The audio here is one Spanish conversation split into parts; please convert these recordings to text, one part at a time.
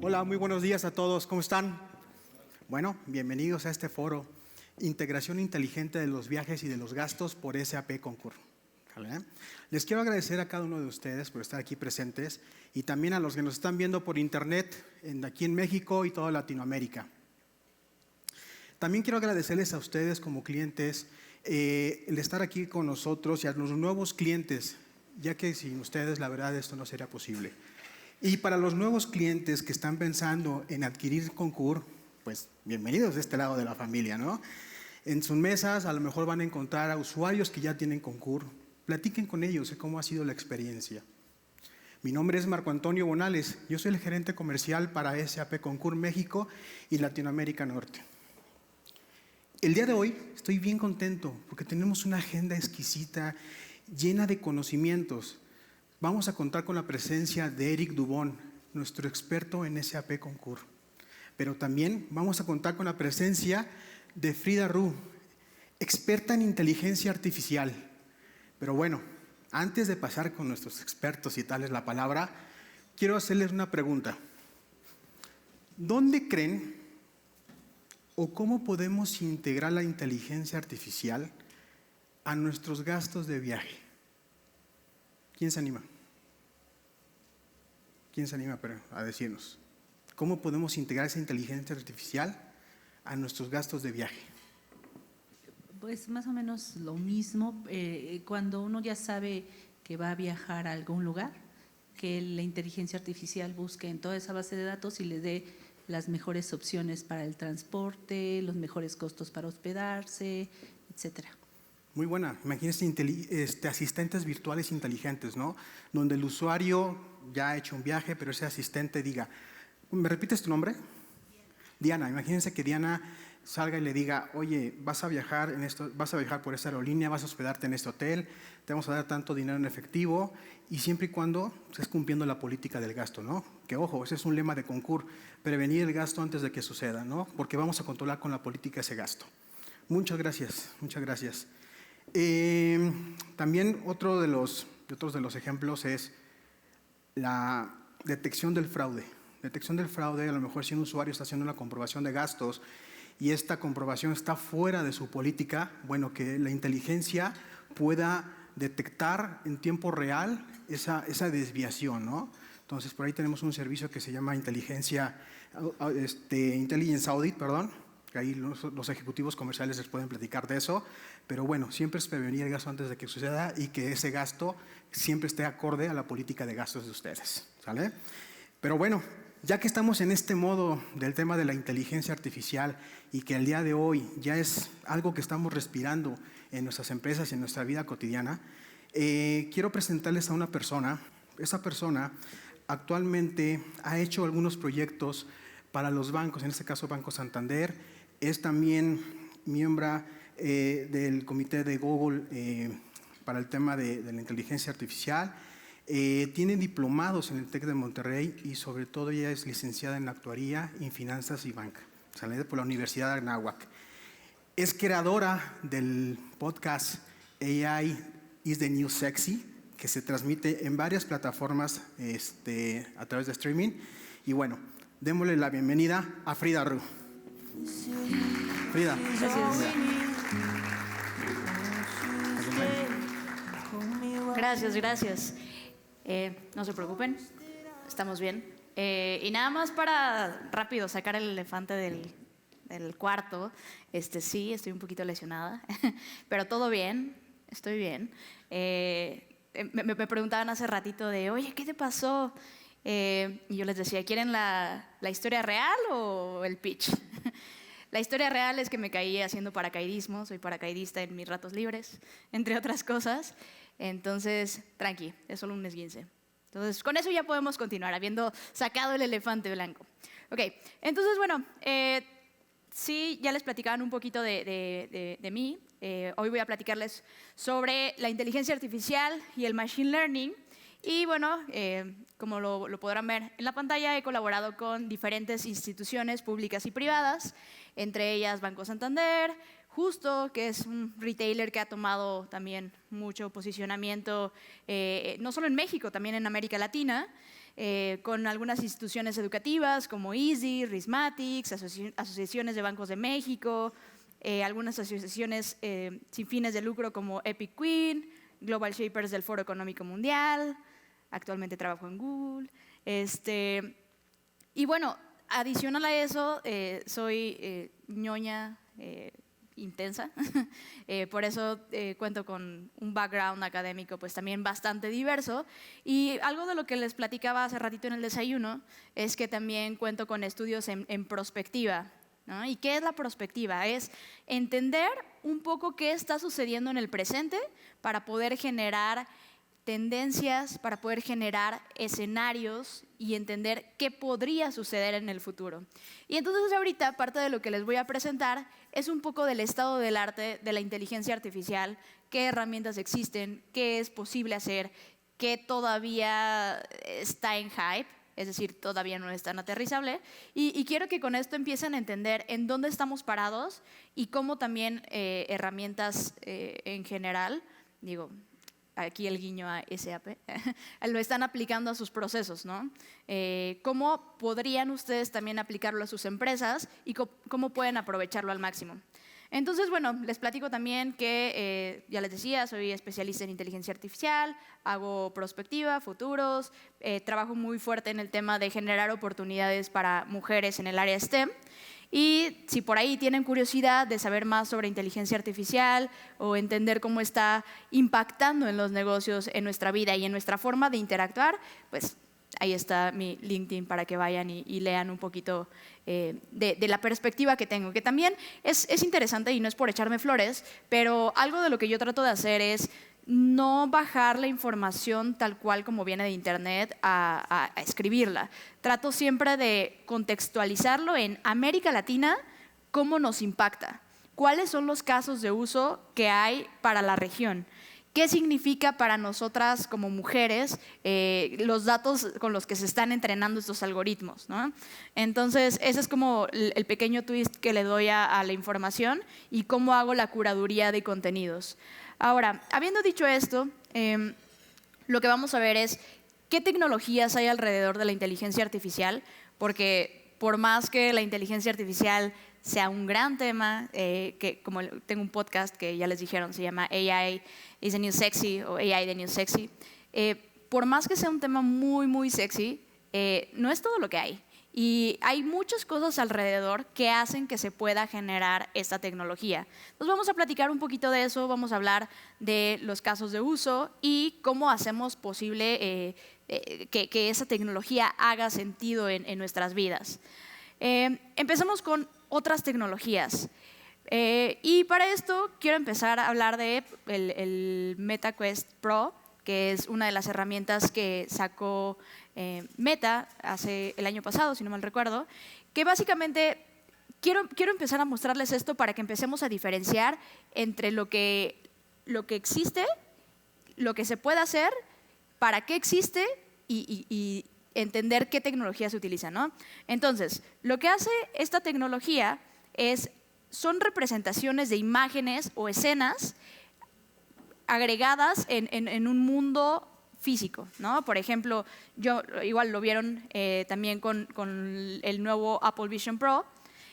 Hola, muy buenos días a todos. ¿Cómo están? Bueno, bienvenidos a este foro, Integración Inteligente de los Viajes y de los Gastos por SAP Concur. ¿Vale? Les quiero agradecer a cada uno de ustedes por estar aquí presentes y también a los que nos están viendo por internet aquí en México y toda Latinoamérica. También quiero agradecerles a ustedes como clientes el estar aquí con nosotros y a los nuevos clientes, ya que sin ustedes la verdad esto no sería posible. Y para los nuevos clientes que están pensando en adquirir Concur, pues bienvenidos de este lado de la familia, ¿no? En sus mesas a lo mejor van a encontrar a usuarios que ya tienen Concur. Platiquen con ellos de cómo ha sido la experiencia. Mi nombre es Marco Antonio Bonales, yo soy el gerente comercial para SAP Concur México y Latinoamérica Norte. El día de hoy estoy bien contento porque tenemos una agenda exquisita, llena de conocimientos. Vamos a contar con la presencia de Eric Dubón, nuestro experto en SAP Concur. Pero también vamos a contar con la presencia de Frida Ru, experta en inteligencia artificial. Pero bueno, antes de pasar con nuestros expertos y darles la palabra, quiero hacerles una pregunta. ¿Dónde creen o cómo podemos integrar la inteligencia artificial a nuestros gastos de viaje? ¿Quién se anima? ¿Quién se anima a decirnos? ¿Cómo podemos integrar esa inteligencia artificial a nuestros gastos de viaje? Pues más o menos lo mismo. Cuando uno ya sabe que va a viajar a algún lugar, que la inteligencia artificial busque en toda esa base de datos y le dé las mejores opciones para el transporte, los mejores costos para hospedarse, etcétera. Muy buena. Imagínense asistentes virtuales inteligentes, ¿no? Donde el usuario ya ha hecho un viaje, pero ese asistente diga, ¿me repites tu nombre? Diana. Imagínense que Diana salga y le diga, oye, vas a viajar por esta aerolínea, vas a hospedarte en este hotel, te vamos a dar tanto dinero en efectivo, y siempre y cuando estés cumpliendo la política del gasto, ¿no? Que ojo, ese es un lema de Concur, prevenir el gasto antes de que suceda, ¿no? Porque vamos a controlar con la política ese gasto. Muchas gracias, muchas gracias. También otros de los ejemplos es la detección del fraude. Detección del fraude, a lo mejor si un usuario está haciendo una comprobación de gastos y esta comprobación está fuera de su política, bueno, que la inteligencia pueda detectar en tiempo real esa desviación, ¿no? Entonces, por ahí tenemos un servicio que se llama Intelligence Audit, que ahí los ejecutivos comerciales les pueden platicar de eso, pero bueno, siempre es prevenir el gasto antes de que suceda y que ese gasto siempre esté acorde a la política de gastos de ustedes, ¿sale? Pero bueno, ya que estamos en este modo del tema de la inteligencia artificial y que el día de hoy ya es algo que estamos respirando en nuestras empresas y en nuestra vida cotidiana, quiero presentarles a una persona. Esa persona actualmente ha hecho algunos proyectos para los bancos, en este caso Banco Santander. Es también miembro del comité de Google para el tema de la inteligencia artificial. Tiene diplomados en el TEC de Monterrey y sobre todo ella es licenciada en actuaría, en finanzas y banca, sale por la Universidad de Anáhuac. Es creadora del podcast AI is the New Sexy, que se transmite en varias plataformas a través de streaming. Y bueno, démosle la bienvenida a Frida Ru. Frida. Gracias. Gracias. No se preocupen, estamos bien. Y nada más para rápido sacar el elefante del cuarto. Sí, estoy un poquito lesionada, pero todo bien, estoy bien. Me preguntaban hace ratito de, oye, ¿qué te pasó? Y yo les decía, ¿quieren la historia real o el pitch? La historia real es que me caí haciendo paracaidismo, soy paracaidista en mis ratos libres, entre otras cosas. Entonces, tranqui, es solo un esguince. Entonces, con eso ya podemos continuar, habiendo sacado el elefante blanco. Ok, entonces, bueno, sí, ya les platicaban un poquito de mí. Hoy voy a platicarles sobre la inteligencia artificial y el machine learning. Y bueno, como lo podrán ver en la pantalla, he colaborado con diferentes instituciones públicas y privadas, entre ellas Banco Santander, Justo, que es un retailer que ha tomado también mucho posicionamiento, no solo en México, también en América Latina. con algunas instituciones educativas como EASY, Rismatics, asociaciones de bancos de México, algunas asociaciones sin fines de lucro como Epic Queen, Global Shapers del Foro Económico Mundial, actualmente trabajo en Google. Y bueno, adicional a eso, soy ñoña intensa, por eso cuento con un background académico pues también bastante diverso, y algo de lo que les platicaba hace ratito en el desayuno es que también cuento con estudios en prospectiva, ¿no? ¿Y qué es la prospectiva? Es entender un poco qué está sucediendo en el presente para poder generar tendencias, para poder generar escenarios y entender qué podría suceder en el futuro. Y entonces ahorita parte de lo que les voy a presentar es un poco del estado del arte de la inteligencia artificial, qué herramientas existen, qué es posible hacer, qué todavía está en hype, es decir, todavía no es tan aterrizable. Y quiero que con esto empiecen a entender en dónde estamos parados y cómo también herramientas en general, digo, aquí el guiño a SAP, lo están aplicando a sus procesos, ¿no? ¿Cómo podrían ustedes también aplicarlo a sus empresas y cómo pueden aprovecharlo al máximo? Entonces, bueno, les platico también que, ya les decía, soy especialista en inteligencia artificial, hago prospectiva, futuros, trabajo muy fuerte en el tema de generar oportunidades para mujeres en el área STEM. Y si por ahí tienen curiosidad de saber más sobre inteligencia artificial o entender cómo está impactando en los negocios, en nuestra vida y en nuestra forma de interactuar, pues ahí está mi LinkedIn para que vayan y lean un poquito de la perspectiva que tengo, que también es interesante y no es por echarme flores, pero algo de lo que yo trato de hacer es no bajar la información tal cual como viene de internet a escribirla. Trato siempre de contextualizarlo en América Latina, cómo nos impacta, cuáles son los casos de uso que hay para la región, qué significa para nosotras como mujeres los datos con los que se están entrenando estos algoritmos, ¿no? Entonces, ese es como el pequeño twist que le doy a la información y cómo hago la curaduría de contenidos. Ahora, habiendo dicho esto, lo que vamos a ver es qué tecnologías hay alrededor de la inteligencia artificial, porque por más que la inteligencia artificial sea un gran tema, que como tengo un podcast que ya les dijeron, se llama AI is the New Sexy o AI the New Sexy, por más que sea un tema muy, muy sexy, no es todo lo que hay. Y hay muchas cosas alrededor que hacen que se pueda generar esta tecnología. Entonces vamos a platicar un poquito de eso, vamos a hablar de los casos de uso y cómo hacemos posible que esa tecnología haga sentido en nuestras vidas. Empecemos con otras tecnologías. Y para esto quiero empezar a hablar de el MetaQuest Pro, que es una de las herramientas que sacó Meta hace el año pasado, si no mal recuerdo, que básicamente quiero empezar a mostrarles esto para que empecemos a diferenciar entre lo que existe, lo que se puede hacer, para qué existe y entender qué tecnología se utiliza, ¿no? Entonces, lo que hace esta tecnología son representaciones de imágenes o escenas agregadas en un mundo físico, ¿no? Por ejemplo, igual lo vieron también con el nuevo Apple Vision Pro,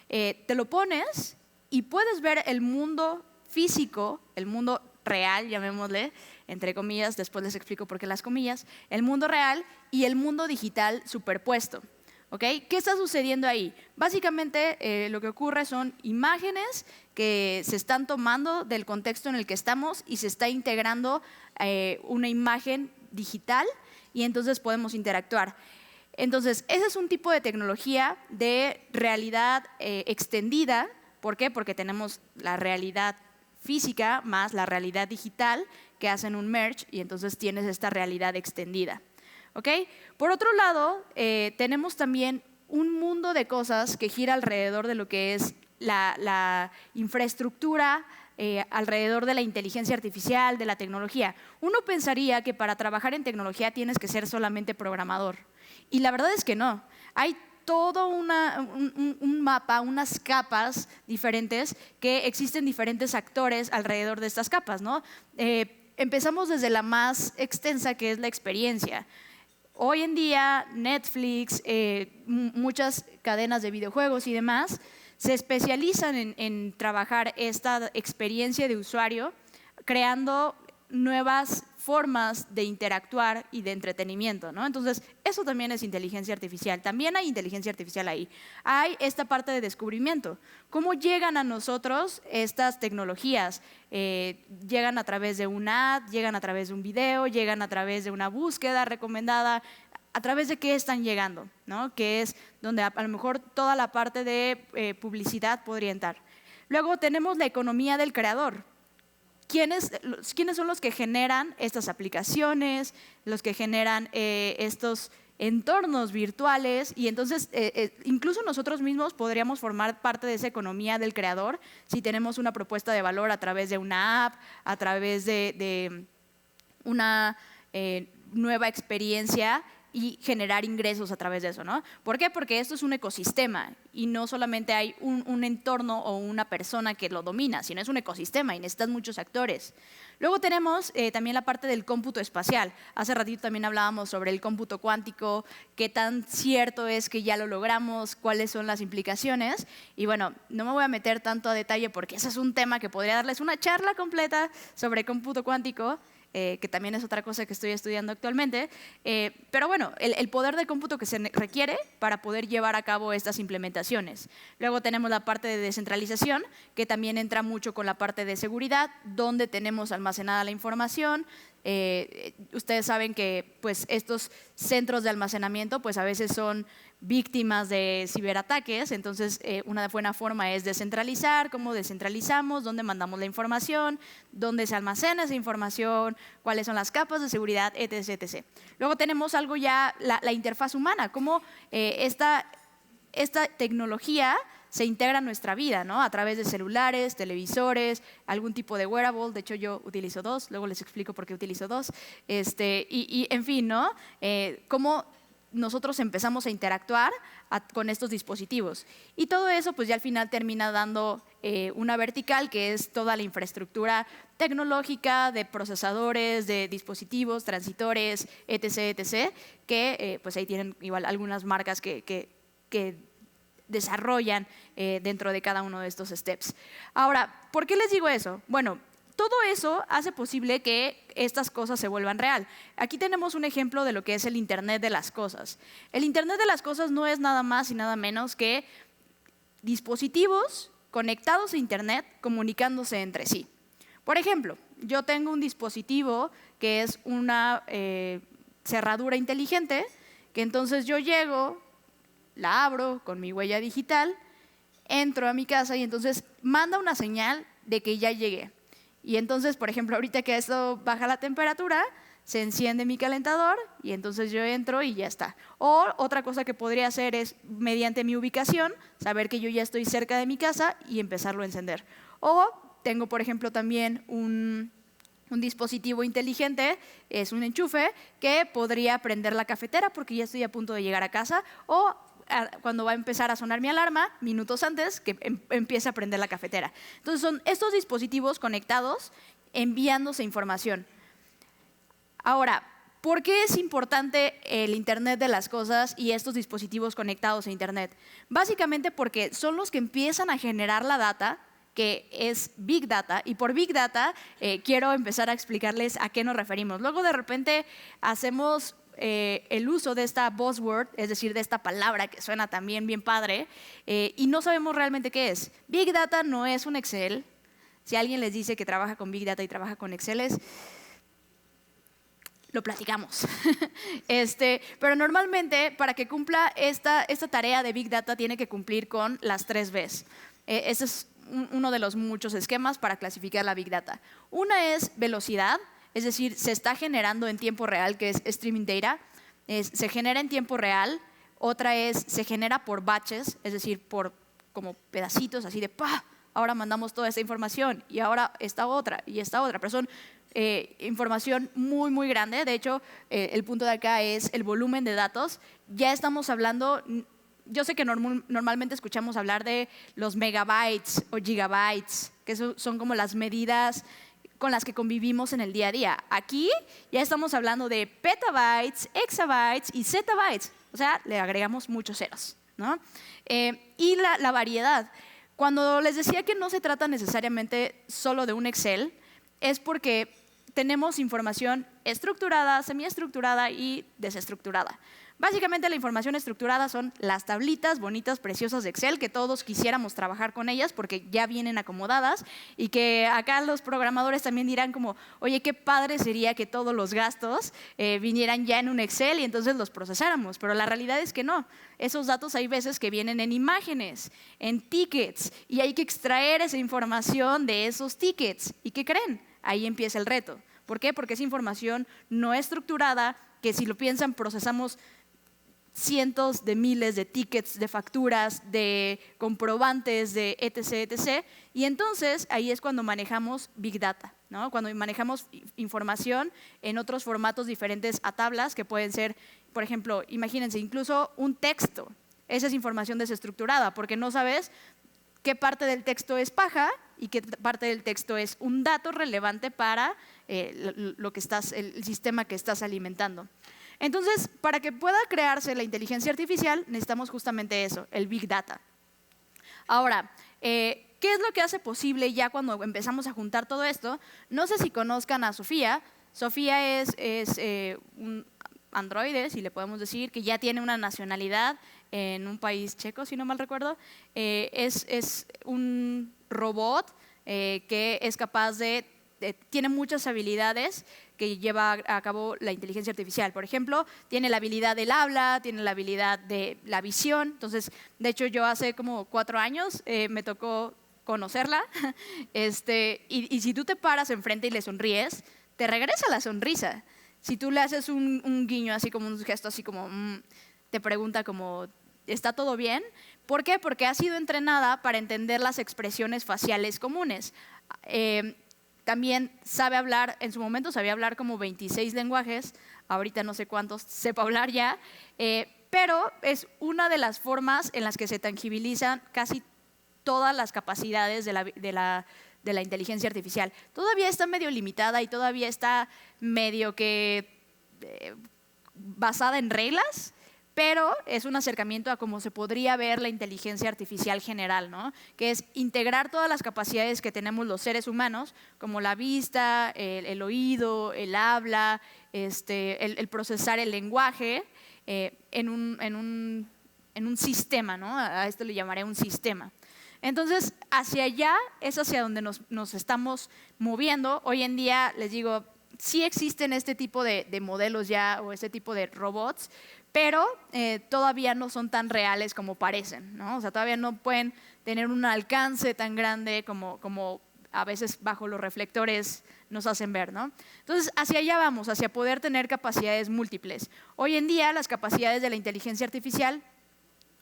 te lo pones y puedes ver el mundo físico, el mundo real, llamémosle, entre comillas, después les explico por qué las comillas, el mundo real y el mundo digital superpuesto. ¿Okay? ¿Qué está sucediendo ahí? Básicamente lo que ocurre son imágenes que se están tomando del contexto en el que estamos y se está integrando una imagen digital y entonces podemos interactuar. Entonces, ese es un tipo de tecnología de realidad extendida. ¿Por qué? Porque tenemos la realidad física más la realidad digital que hacen un merge y entonces tienes esta realidad extendida. ¿Okay? Por otro lado, tenemos también un mundo de cosas que gira alrededor de lo que es la infraestructura, alrededor de la inteligencia artificial, de la tecnología. Uno pensaría que para trabajar en tecnología tienes que ser solamente programador. Y la verdad es que no. Hay todo un mapa, unas capas diferentes que existen diferentes actores alrededor de estas capas, ¿no? Empezamos desde la más extensa, que es la experiencia. hoy en día Netflix, muchas cadenas de videojuegos y demás, se especializan en trabajar esta experiencia de usuario, creando nuevas formas de interactuar y de entretenimiento, ¿no? Entonces, eso también es inteligencia artificial. También hay inteligencia artificial ahí. Hay esta parte de descubrimiento. ¿Cómo llegan a nosotros estas tecnologías? Llegan a través de una ad, llegan a través de un video, llegan a través de una búsqueda recomendada. ¿A través de qué están llegando? ¿No? Que es donde a lo mejor toda la parte de publicidad podría entrar. Luego tenemos la economía del creador. ¿Quiénes son los que generan estas aplicaciones, los que generan estos entornos virtuales? Y entonces, incluso nosotros mismos podríamos formar parte de esa economía del creador si tenemos una propuesta de valor a través de una app, a través de una nueva experiencia y generar ingresos a través de eso, ¿no? ¿Por qué? Porque esto es un ecosistema y no solamente hay un entorno o una persona que lo domina, sino es un ecosistema y necesitas muchos actores. Luego tenemos también la parte del cómputo espacial. Hace ratito también hablábamos sobre el cómputo cuántico, qué tan cierto es que ya lo logramos, cuáles son las implicaciones. Y bueno, no me voy a meter tanto a detalle porque ese es un tema que podría darles una charla completa sobre cómputo cuántico, que también es otra cosa que estoy estudiando actualmente. Pero bueno, el poder de cómputo que se requiere para poder llevar a cabo estas implementaciones. Luego tenemos la parte de descentralización, que también entra mucho con la parte de seguridad, donde tenemos almacenada la información. Ustedes saben que pues, estos centros de almacenamiento pues, a veces son víctimas de ciberataques, entonces una buena forma es descentralizar, cómo descentralizamos, dónde mandamos la información, dónde se almacena esa información, cuáles son las capas de seguridad, etc. etc. Luego tenemos algo ya, la interfaz humana, cómo esta tecnología se integra en nuestra vida, ¿no? A través de celulares, televisores, algún tipo de wearable. De hecho, yo utilizo dos, luego les explico por qué utilizo dos. Y en fin, ¿no? Cómo nosotros empezamos a interactuar con estos dispositivos. Y todo eso, pues ya al final termina dando una vertical, que es toda la infraestructura tecnológica de procesadores, de dispositivos, transitores, etc., etc., que pues ahí tienen igual algunas marcas que desarrollan dentro de cada uno de estos steps. Ahora, ¿por qué les digo eso? Bueno, todo eso hace posible que estas cosas se vuelvan real. Aquí tenemos un ejemplo de lo que es el Internet de las cosas. El Internet de las cosas no es nada más y nada menos que dispositivos conectados a Internet comunicándose entre sí. Por ejemplo, yo tengo un dispositivo que es una cerradura inteligente, que entonces yo llego, la abro con mi huella digital, entro a mi casa y entonces manda una señal de que ya llegué. Y entonces, por ejemplo, ahorita que esto baja la temperatura, se enciende mi calentador y entonces yo entro y ya está. O otra cosa que podría hacer es, mediante mi ubicación, saber que yo ya estoy cerca de mi casa y empezarlo a encender. O tengo, por ejemplo, también un dispositivo inteligente, es un enchufe, que podría prender la cafetera porque ya estoy a punto de llegar a casa, o cuando va a empezar a sonar mi alarma, minutos antes, que empiece a prender la cafetera. Entonces son estos dispositivos conectados enviándose información. Ahora, ¿por qué es importante el Internet de las cosas y estos dispositivos conectados a Internet? Básicamente porque son los que empiezan a generar la data, que es Big Data, y por Big Data quiero empezar a explicarles a qué nos referimos. Luego de repente hacemos el uso de esta buzzword, es decir, de esta palabra que suena también bien padre, y no sabemos realmente qué es. Big Data no es un Excel. Si alguien les dice que trabaja con Big Data y trabaja con Excel, lo platicamos. Pero normalmente, para que cumpla esta tarea de Big Data, tiene que cumplir con las 3 Bs. Ese es uno de los muchos esquemas para clasificar la Big Data. Una es velocidad, es decir, se está generando en tiempo real, que es streaming data, se genera en tiempo real. Otra es, se genera por batches, es decir, por como pedacitos así de ¡pah! Ahora mandamos toda esta información y ahora esta otra y esta otra, pero son información muy, muy grande. De hecho, el punto de acá es el volumen de datos. Ya estamos hablando, yo sé que normalmente escuchamos hablar de los megabytes o gigabytes, que son como las medidas con las que convivimos en el día a día. Aquí ya estamos hablando de petabytes, exabytes y zettabytes. O sea, le agregamos muchos ceros, ¿no? Y la variedad. Cuando les decía que no se trata necesariamente solo de un Excel, es porque tenemos información estructurada, semiestructurada y desestructurada. Básicamente la información estructurada son las tablitas bonitas, preciosas de Excel, que todos quisiéramos trabajar con ellas porque ya vienen acomodadas y que acá los programadores también dirán como, oye, qué padre sería que todos los gastos vinieran ya en un Excel y entonces los procesáramos, pero la realidad es que no. Esos datos hay veces que vienen en imágenes, en tickets, y hay que extraer esa información de esos tickets. ¿Y qué creen? Ahí empieza el reto. ¿Por qué? Porque es información no estructurada que, si lo piensan, procesamos cientos de miles de tickets, de facturas, de comprobantes, de etc., etc. Y entonces ahí es cuando manejamos Big Data, ¿no? Cuando manejamos información en otros formatos diferentes a tablas, que pueden ser, por ejemplo, imagínense, incluso un texto. Esa es información desestructurada, porque no sabes qué parte del texto es paja y qué parte del texto es un dato relevante para lo que el sistema que estás alimentando. Entonces, para que pueda crearse la inteligencia artificial, necesitamos justamente eso, el Big Data. Ahora, ¿qué es lo que hace posible ya cuando empezamos a juntar todo esto? No sé si conozcan a Sofía. Sofía es un androide, si le podemos decir, que ya tiene una nacionalidad en un país checo, si no mal recuerdo. Es un robot que es capaz tiene muchas habilidades que lleva a cabo la inteligencia artificial. Por ejemplo, tiene la habilidad del habla, tiene la habilidad de la visión. Entonces, de hecho, yo hace como 4 años me tocó conocerla. Y si tú te paras enfrente y le sonríes, te regresa la sonrisa. Si tú le haces un guiño, así como un gesto, así como te pregunta como, ¿está todo bien? ¿Por qué? Porque ha sido entrenada para entender las expresiones faciales comunes. También sabe hablar, en su momento sabía hablar como 26 lenguajes, ahorita no sé cuántos sepa hablar ya, pero es una de las formas en las que se tangibilizan casi todas las capacidades de la inteligencia artificial. Todavía está medio limitada y todavía está medio que basada en reglas, pero es un acercamiento a cómo se podría ver la inteligencia artificial general, ¿no? Que es integrar todas las capacidades que tenemos los seres humanos, como la vista, el oído, el habla, el procesar el lenguaje en un sistema, ¿no? A esto le llamaré un sistema. Entonces, hacia allá es hacia donde nos estamos moviendo. Hoy en día, les digo, sí existen este tipo de modelos ya, o este tipo de robots, pero todavía no son tan reales como parecen, ¿no? O sea, todavía no pueden tener un alcance tan grande como a veces bajo los reflectores nos hacen ver, ¿no? Entonces, hacia allá vamos, hacia poder tener capacidades múltiples. Hoy en día, las capacidades de la inteligencia artificial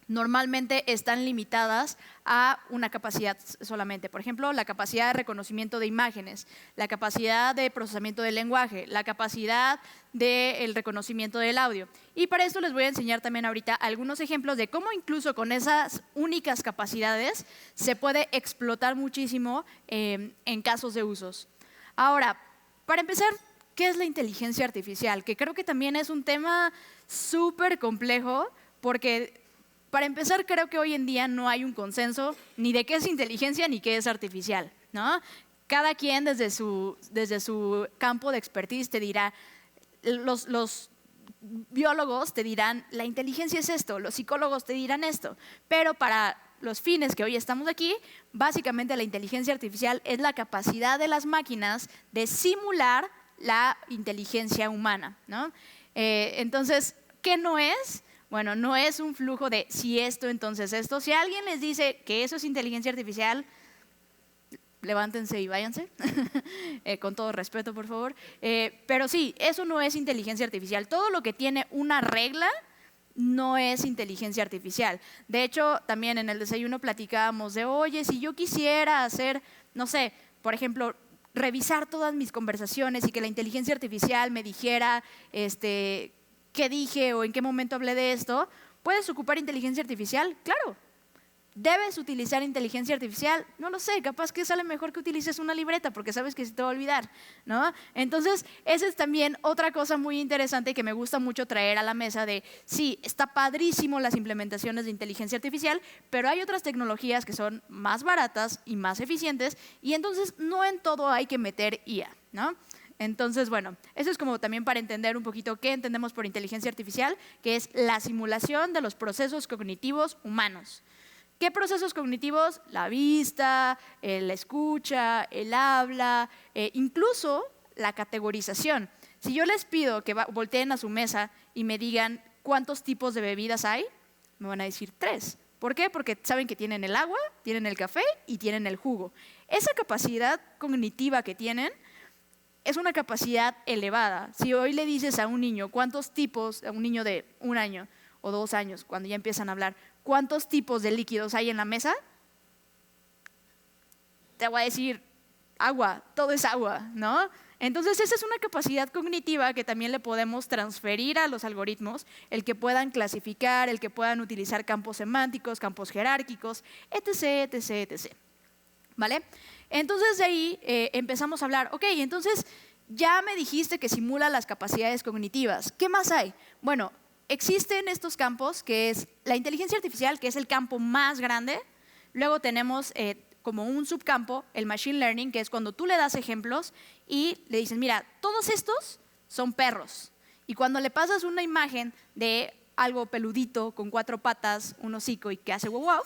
normalmente están limitadas a una capacidad solamente. Por ejemplo, la capacidad de reconocimiento de imágenes, la capacidad de procesamiento del lenguaje, la capacidad del reconocimiento del audio. Y para esto les voy a enseñar también ahorita algunos ejemplos de cómo incluso con esas únicas capacidades se puede explotar muchísimo en casos de usos. Ahora, para empezar, ¿qué es la inteligencia artificial? Que creo que también es un tema súper complejo porque, para empezar, creo que hoy en día no hay un consenso ni de qué es inteligencia ni qué es artificial, ¿no? Cada quien desde su campo de expertise te dirá, los biólogos te dirán, la inteligencia es esto, los psicólogos te dirán esto, pero para los fines que hoy estamos aquí, básicamente la inteligencia artificial es la capacidad de las máquinas de simular la inteligencia humana, ¿no? Entonces, ¿qué no es? Bueno, no es un flujo de si esto, entonces esto. Si alguien les dice que eso es inteligencia artificial, levántense y váyanse, con todo respeto, por favor. Pero sí, eso no es inteligencia artificial. Todo lo que tiene una regla no es inteligencia artificial. De hecho, también en el desayuno platicábamos de, oye, si yo quisiera hacer, no sé, por ejemplo, revisar todas mis conversaciones y que la inteligencia artificial me dijera, qué dije o en qué momento hablé de esto, ¿puedes ocupar inteligencia artificial? Claro. ¿Debes utilizar inteligencia artificial? No lo sé, capaz que sale mejor que utilices una libreta porque sabes que se te va a olvidar, ¿no? Entonces, esa es también otra cosa muy interesante que me gusta mucho traer a la mesa de, sí, está padrísimo las implementaciones de inteligencia artificial, pero hay otras tecnologías que son más baratas y más eficientes y entonces no en todo hay que meter IA, ¿no? Entonces, bueno, eso es como también para entender un poquito qué entendemos por inteligencia artificial, que es la simulación de los procesos cognitivos humanos. ¿Qué procesos cognitivos? La vista, la escucha, el habla, incluso la categorización. Si yo les pido que volteen a su mesa y me digan cuántos tipos de bebidas hay, me van a decir 3. ¿Por qué? Porque saben que tienen el agua, tienen el café y tienen el jugo. Esa capacidad cognitiva que tienen es una capacidad elevada. Si hoy le dices a un niño cuántos tipos, a un niño de 1 año o 2 años, cuando ya empiezan a hablar, ¿cuántos tipos de líquidos hay en la mesa? Te voy a decir, agua, todo es agua, ¿no? Entonces, esa es una capacidad cognitiva que también le podemos transferir a los algoritmos, el que puedan clasificar, el que puedan utilizar campos semánticos, campos jerárquicos, etc., etc., etc. ¿Vale? Entonces, de ahí empezamos a hablar, ok, entonces ya me dijiste que simula las capacidades cognitivas. ¿Qué más hay? Bueno, existen estos campos, que es la inteligencia artificial, que es el campo más grande. Luego tenemos como un subcampo, el machine learning, que es cuando tú le das ejemplos y le dices, mira, todos estos son perros. Y cuando le pasas una imagen de algo peludito, con 4 patas, un hocico y que hace wow, wow,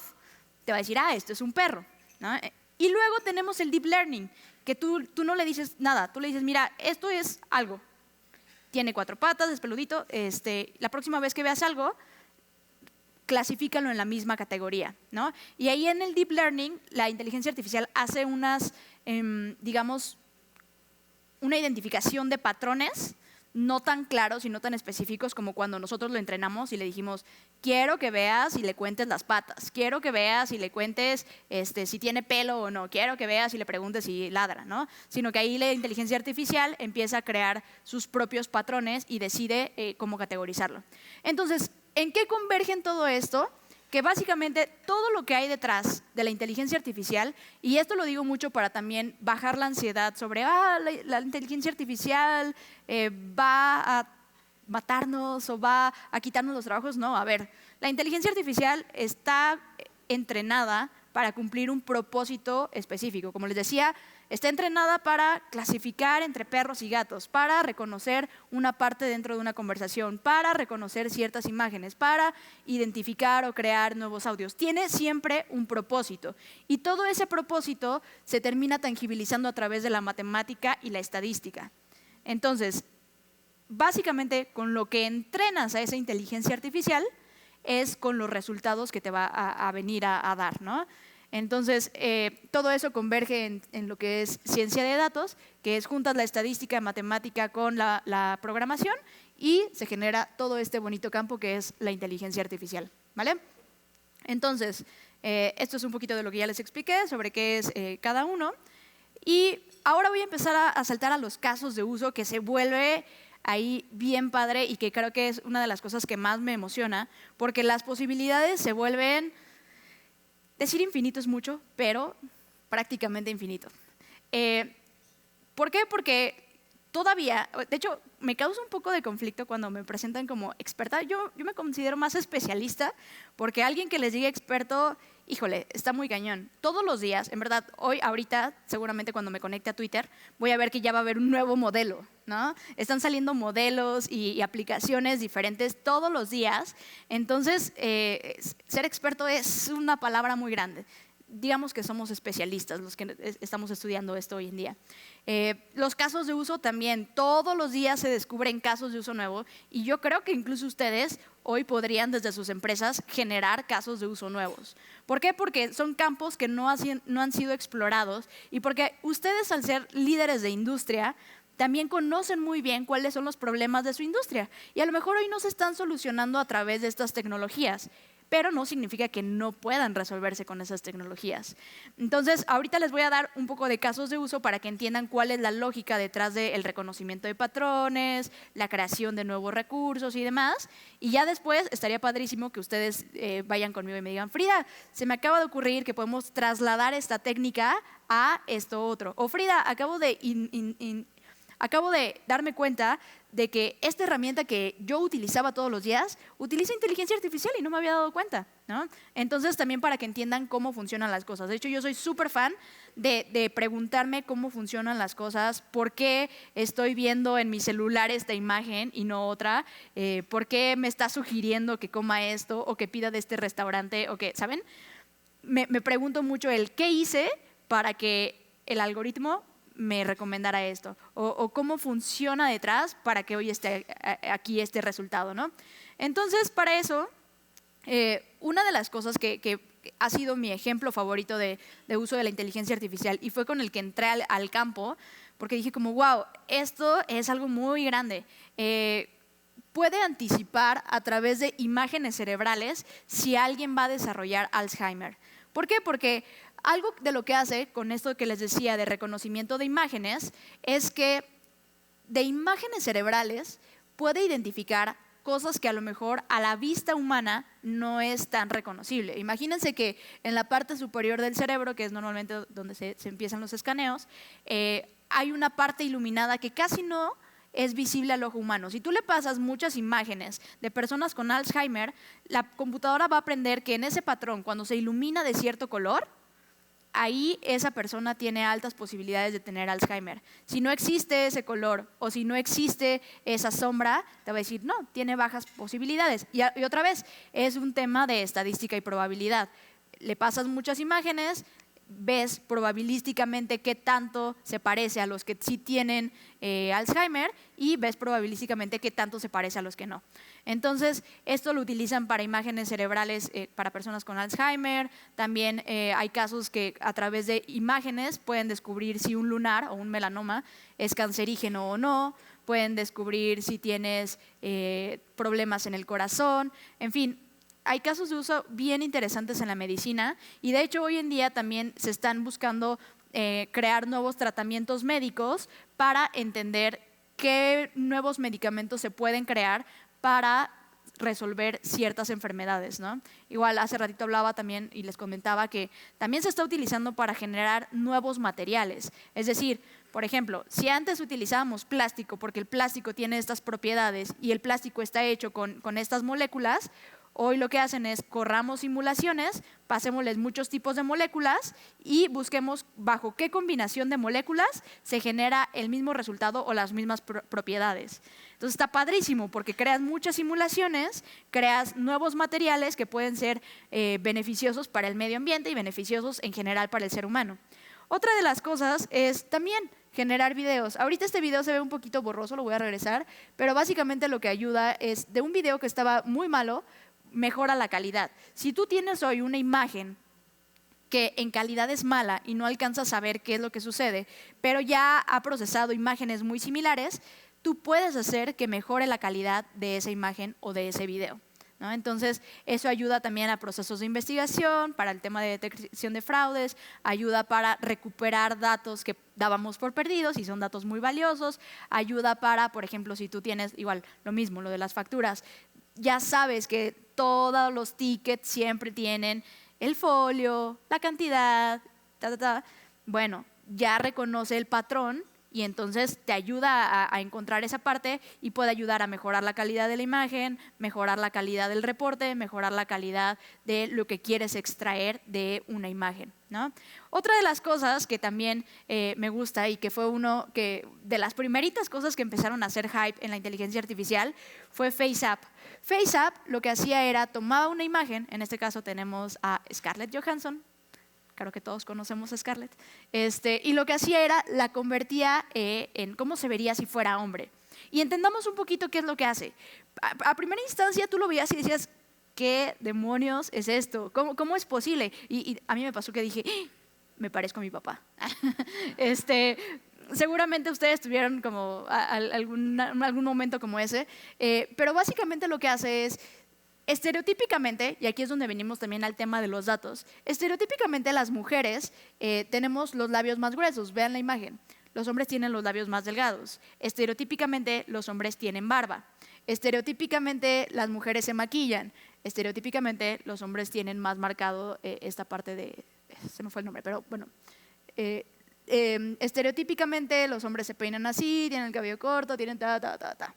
te va a decir, esto es un perro, ¿no? Y luego tenemos el deep learning, que tú no le dices nada, tú le dices, mira, esto es algo. Tiene 4 patas, es peludito, la próxima vez que veas algo, clasifícalo en la misma categoría, ¿no? Y ahí en el Deep Learning, la inteligencia artificial hace digamos, una identificación de patrones no tan claros y no tan específicos como cuando nosotros lo entrenamos y le dijimos, quiero que veas y le cuentes las patas, quiero que veas y le cuentes si tiene pelo o no, quiero que veas y le preguntes si ladra, ¿no? Sino que ahí la inteligencia artificial empieza a crear sus propios patrones y decide cómo categorizarlo. Entonces, ¿en qué convergen todo esto? Que básicamente todo lo que hay detrás de la inteligencia artificial, y esto lo digo mucho para también bajar la ansiedad sobre la inteligencia artificial va a matarnos o va a quitarnos los trabajos. No, a ver, la inteligencia artificial está entrenada para cumplir un propósito específico. Como les decía, está entrenada para clasificar entre perros y gatos, para reconocer una parte dentro de una conversación, para reconocer ciertas imágenes, para identificar o crear nuevos audios. Tiene siempre un propósito y todo ese propósito se termina tangibilizando a través de la matemática y la estadística. Entonces, básicamente con lo que entrenas a esa inteligencia artificial es con los resultados que te va a venir a dar, ¿no? Entonces, todo eso converge en lo que es ciencia de datos, que es juntas la estadística, matemática con la programación y se genera todo este bonito campo que es la inteligencia artificial, ¿vale? Entonces, esto es un poquito de lo que ya les expliqué sobre qué es cada uno. Y ahora voy a empezar a saltar a los casos de uso que se vuelve ahí bien padre y que creo que es una de las cosas que más me emociona, porque las posibilidades se vuelven... Decir infinito es mucho, pero prácticamente infinito. ¿Por qué? Porque todavía, de hecho, me causa un poco de conflicto cuando me presentan como experta. Yo me considero más especialista, porque alguien que les diga experto, híjole, está muy cañón. Todos los días, en verdad, ahorita, seguramente cuando me conecte a Twitter, voy a ver que ya va a haber un nuevo modelo, ¿no? Están saliendo modelos y aplicaciones diferentes todos los días. Entonces, ser experto es una palabra muy grande. Digamos que somos especialistas los que estamos estudiando esto hoy en día. Los casos de uso también, todos los días se descubren casos de uso nuevo y yo creo que incluso ustedes hoy podrían desde sus empresas generar casos de uso nuevos. ¿Por qué? Porque son campos que no han sido explorados y porque ustedes al ser líderes de industria también conocen muy bien cuáles son los problemas de su industria y a lo mejor hoy no se están solucionando a través de estas tecnologías. pero no significa que no puedan resolverse con esas tecnologías. Entonces, ahorita les voy a dar un poco de casos de uso para que entiendan cuál es la lógica detrás del reconocimiento de patrones, la creación de nuevos recursos y demás. Y ya después estaría padrísimo que ustedes vayan conmigo y me digan, Frida, se me acaba de ocurrir que podemos trasladar esta técnica a esto otro. O Frida, acabo de darme cuenta de que esta herramienta que yo utilizaba todos los días utiliza inteligencia artificial y no me había dado cuenta, ¿no? Entonces, también para que entiendan cómo funcionan las cosas. De hecho, yo soy súper fan de preguntarme cómo funcionan las cosas, por qué estoy viendo en mi celular esta imagen y no otra, por qué me está sugiriendo que coma esto o que pida de este restaurante, o que, ¿saben? Me pregunto mucho el qué hice para que el algoritmo me recomendara esto, o cómo funciona detrás para que hoy esté aquí este resultado, ¿no? Entonces, para eso, una de las cosas que ha sido mi ejemplo favorito de uso de la inteligencia artificial, y fue con el que entré al campo, porque dije como, wow, esto es algo muy grande. Puede anticipar a través de imágenes cerebrales si alguien va a desarrollar Alzheimer. ¿Por qué? Porque algo de lo que hace con esto que les decía de reconocimiento de imágenes es que de imágenes cerebrales puede identificar cosas que a lo mejor a la vista humana no es tan reconocible. Imagínense que en la parte superior del cerebro, que es normalmente donde se empiezan los escaneos, hay una parte iluminada que casi no es visible al ojo humano. Si tú le pasas muchas imágenes de personas con Alzheimer, la computadora va a aprender que en ese patrón, cuando se ilumina de cierto color, ahí esa persona tiene altas posibilidades de tener Alzheimer. Si no existe ese color o si no existe esa sombra, te va a decir, no, tiene bajas posibilidades. Y otra vez, es un tema de estadística y probabilidad. Le pasas muchas imágenes, ves probabilísticamente qué tanto se parece a los que sí tienen Alzheimer y ves probabilísticamente qué tanto se parece a los que no. Entonces, esto lo utilizan para imágenes cerebrales para personas con Alzheimer. También hay casos que a través de imágenes pueden descubrir si un lunar o un melanoma es cancerígeno o no. Pueden descubrir si tienes problemas en el corazón. En fin, hay casos de uso bien interesantes en la medicina y de hecho hoy en día también se están buscando crear nuevos tratamientos médicos para entender qué nuevos medicamentos se pueden crear para resolver ciertas enfermedades, ¿no? Igual hace ratito hablaba también y les comentaba que también se está utilizando para generar nuevos materiales. Es decir, por ejemplo, si antes utilizábamos plástico porque el plástico tiene estas propiedades y el plástico está hecho con estas moléculas, hoy lo que hacen es corramos simulaciones, pasémosles muchos tipos de moléculas y busquemos bajo qué combinación de moléculas se genera el mismo resultado o las mismas propiedades. Entonces está padrísimo porque creas muchas simulaciones, creas nuevos materiales que pueden ser beneficiosos para el medio ambiente y beneficiosos en general para el ser humano. Otra de las cosas es también generar videos. Ahorita este video se ve un poquito borroso, lo voy a regresar, pero básicamente lo que ayuda es de un video que estaba muy malo, mejora la calidad. Si tú tienes hoy una imagen que en calidad es mala y no alcanzas a ver qué es lo que sucede, pero ya ha procesado imágenes muy similares, tú puedes hacer que mejore la calidad de esa imagen o de ese video, ¿no? Entonces, eso ayuda también a procesos de investigación, para el tema de detección de fraudes, ayuda para recuperar datos que dábamos por perdidos y son datos muy valiosos, ayuda para, por ejemplo, si tú tienes, igual, lo mismo, lo de las facturas, ya sabes que todos los tickets siempre tienen el folio, la cantidad, Bueno, ya reconoce el patrón y entonces te ayuda a encontrar esa parte y puede ayudar a mejorar la calidad de la imagen, mejorar la calidad del reporte, mejorar la calidad de lo que quieres extraer de una imagen, ¿no? Otra de las cosas que también me gusta y que fue de las primeritas cosas que empezaron a hacer hype en la inteligencia artificial fue FaceApp. FaceApp lo que hacía era tomaba una imagen, en este caso tenemos a Scarlett Johansson, claro que todos conocemos a Scarlett, y lo que hacía era la convertía en cómo se vería si fuera hombre. Y entendamos un poquito qué es lo que hace. A primera instancia tú lo veías y decías, ¿qué demonios es esto? ¿Cómo es posible? Y a mí me pasó que dije, ¡ah! Me parezco a mi papá. Seguramente ustedes tuvieron como algún momento como ese, pero básicamente lo que hace es estereotípicamente, y aquí es donde venimos también al tema de los datos, estereotípicamente las mujeres tenemos los labios más gruesos, vean la imagen. Los hombres tienen los labios más delgados. Estereotípicamente los hombres tienen barba. Estereotípicamente las mujeres se maquillan. Estereotípicamente los hombres tienen más marcado esta parte de… Se me fue el nombre, pero bueno. Estereotípicamente los hombres se peinan así, tienen el cabello corto, tienen ta.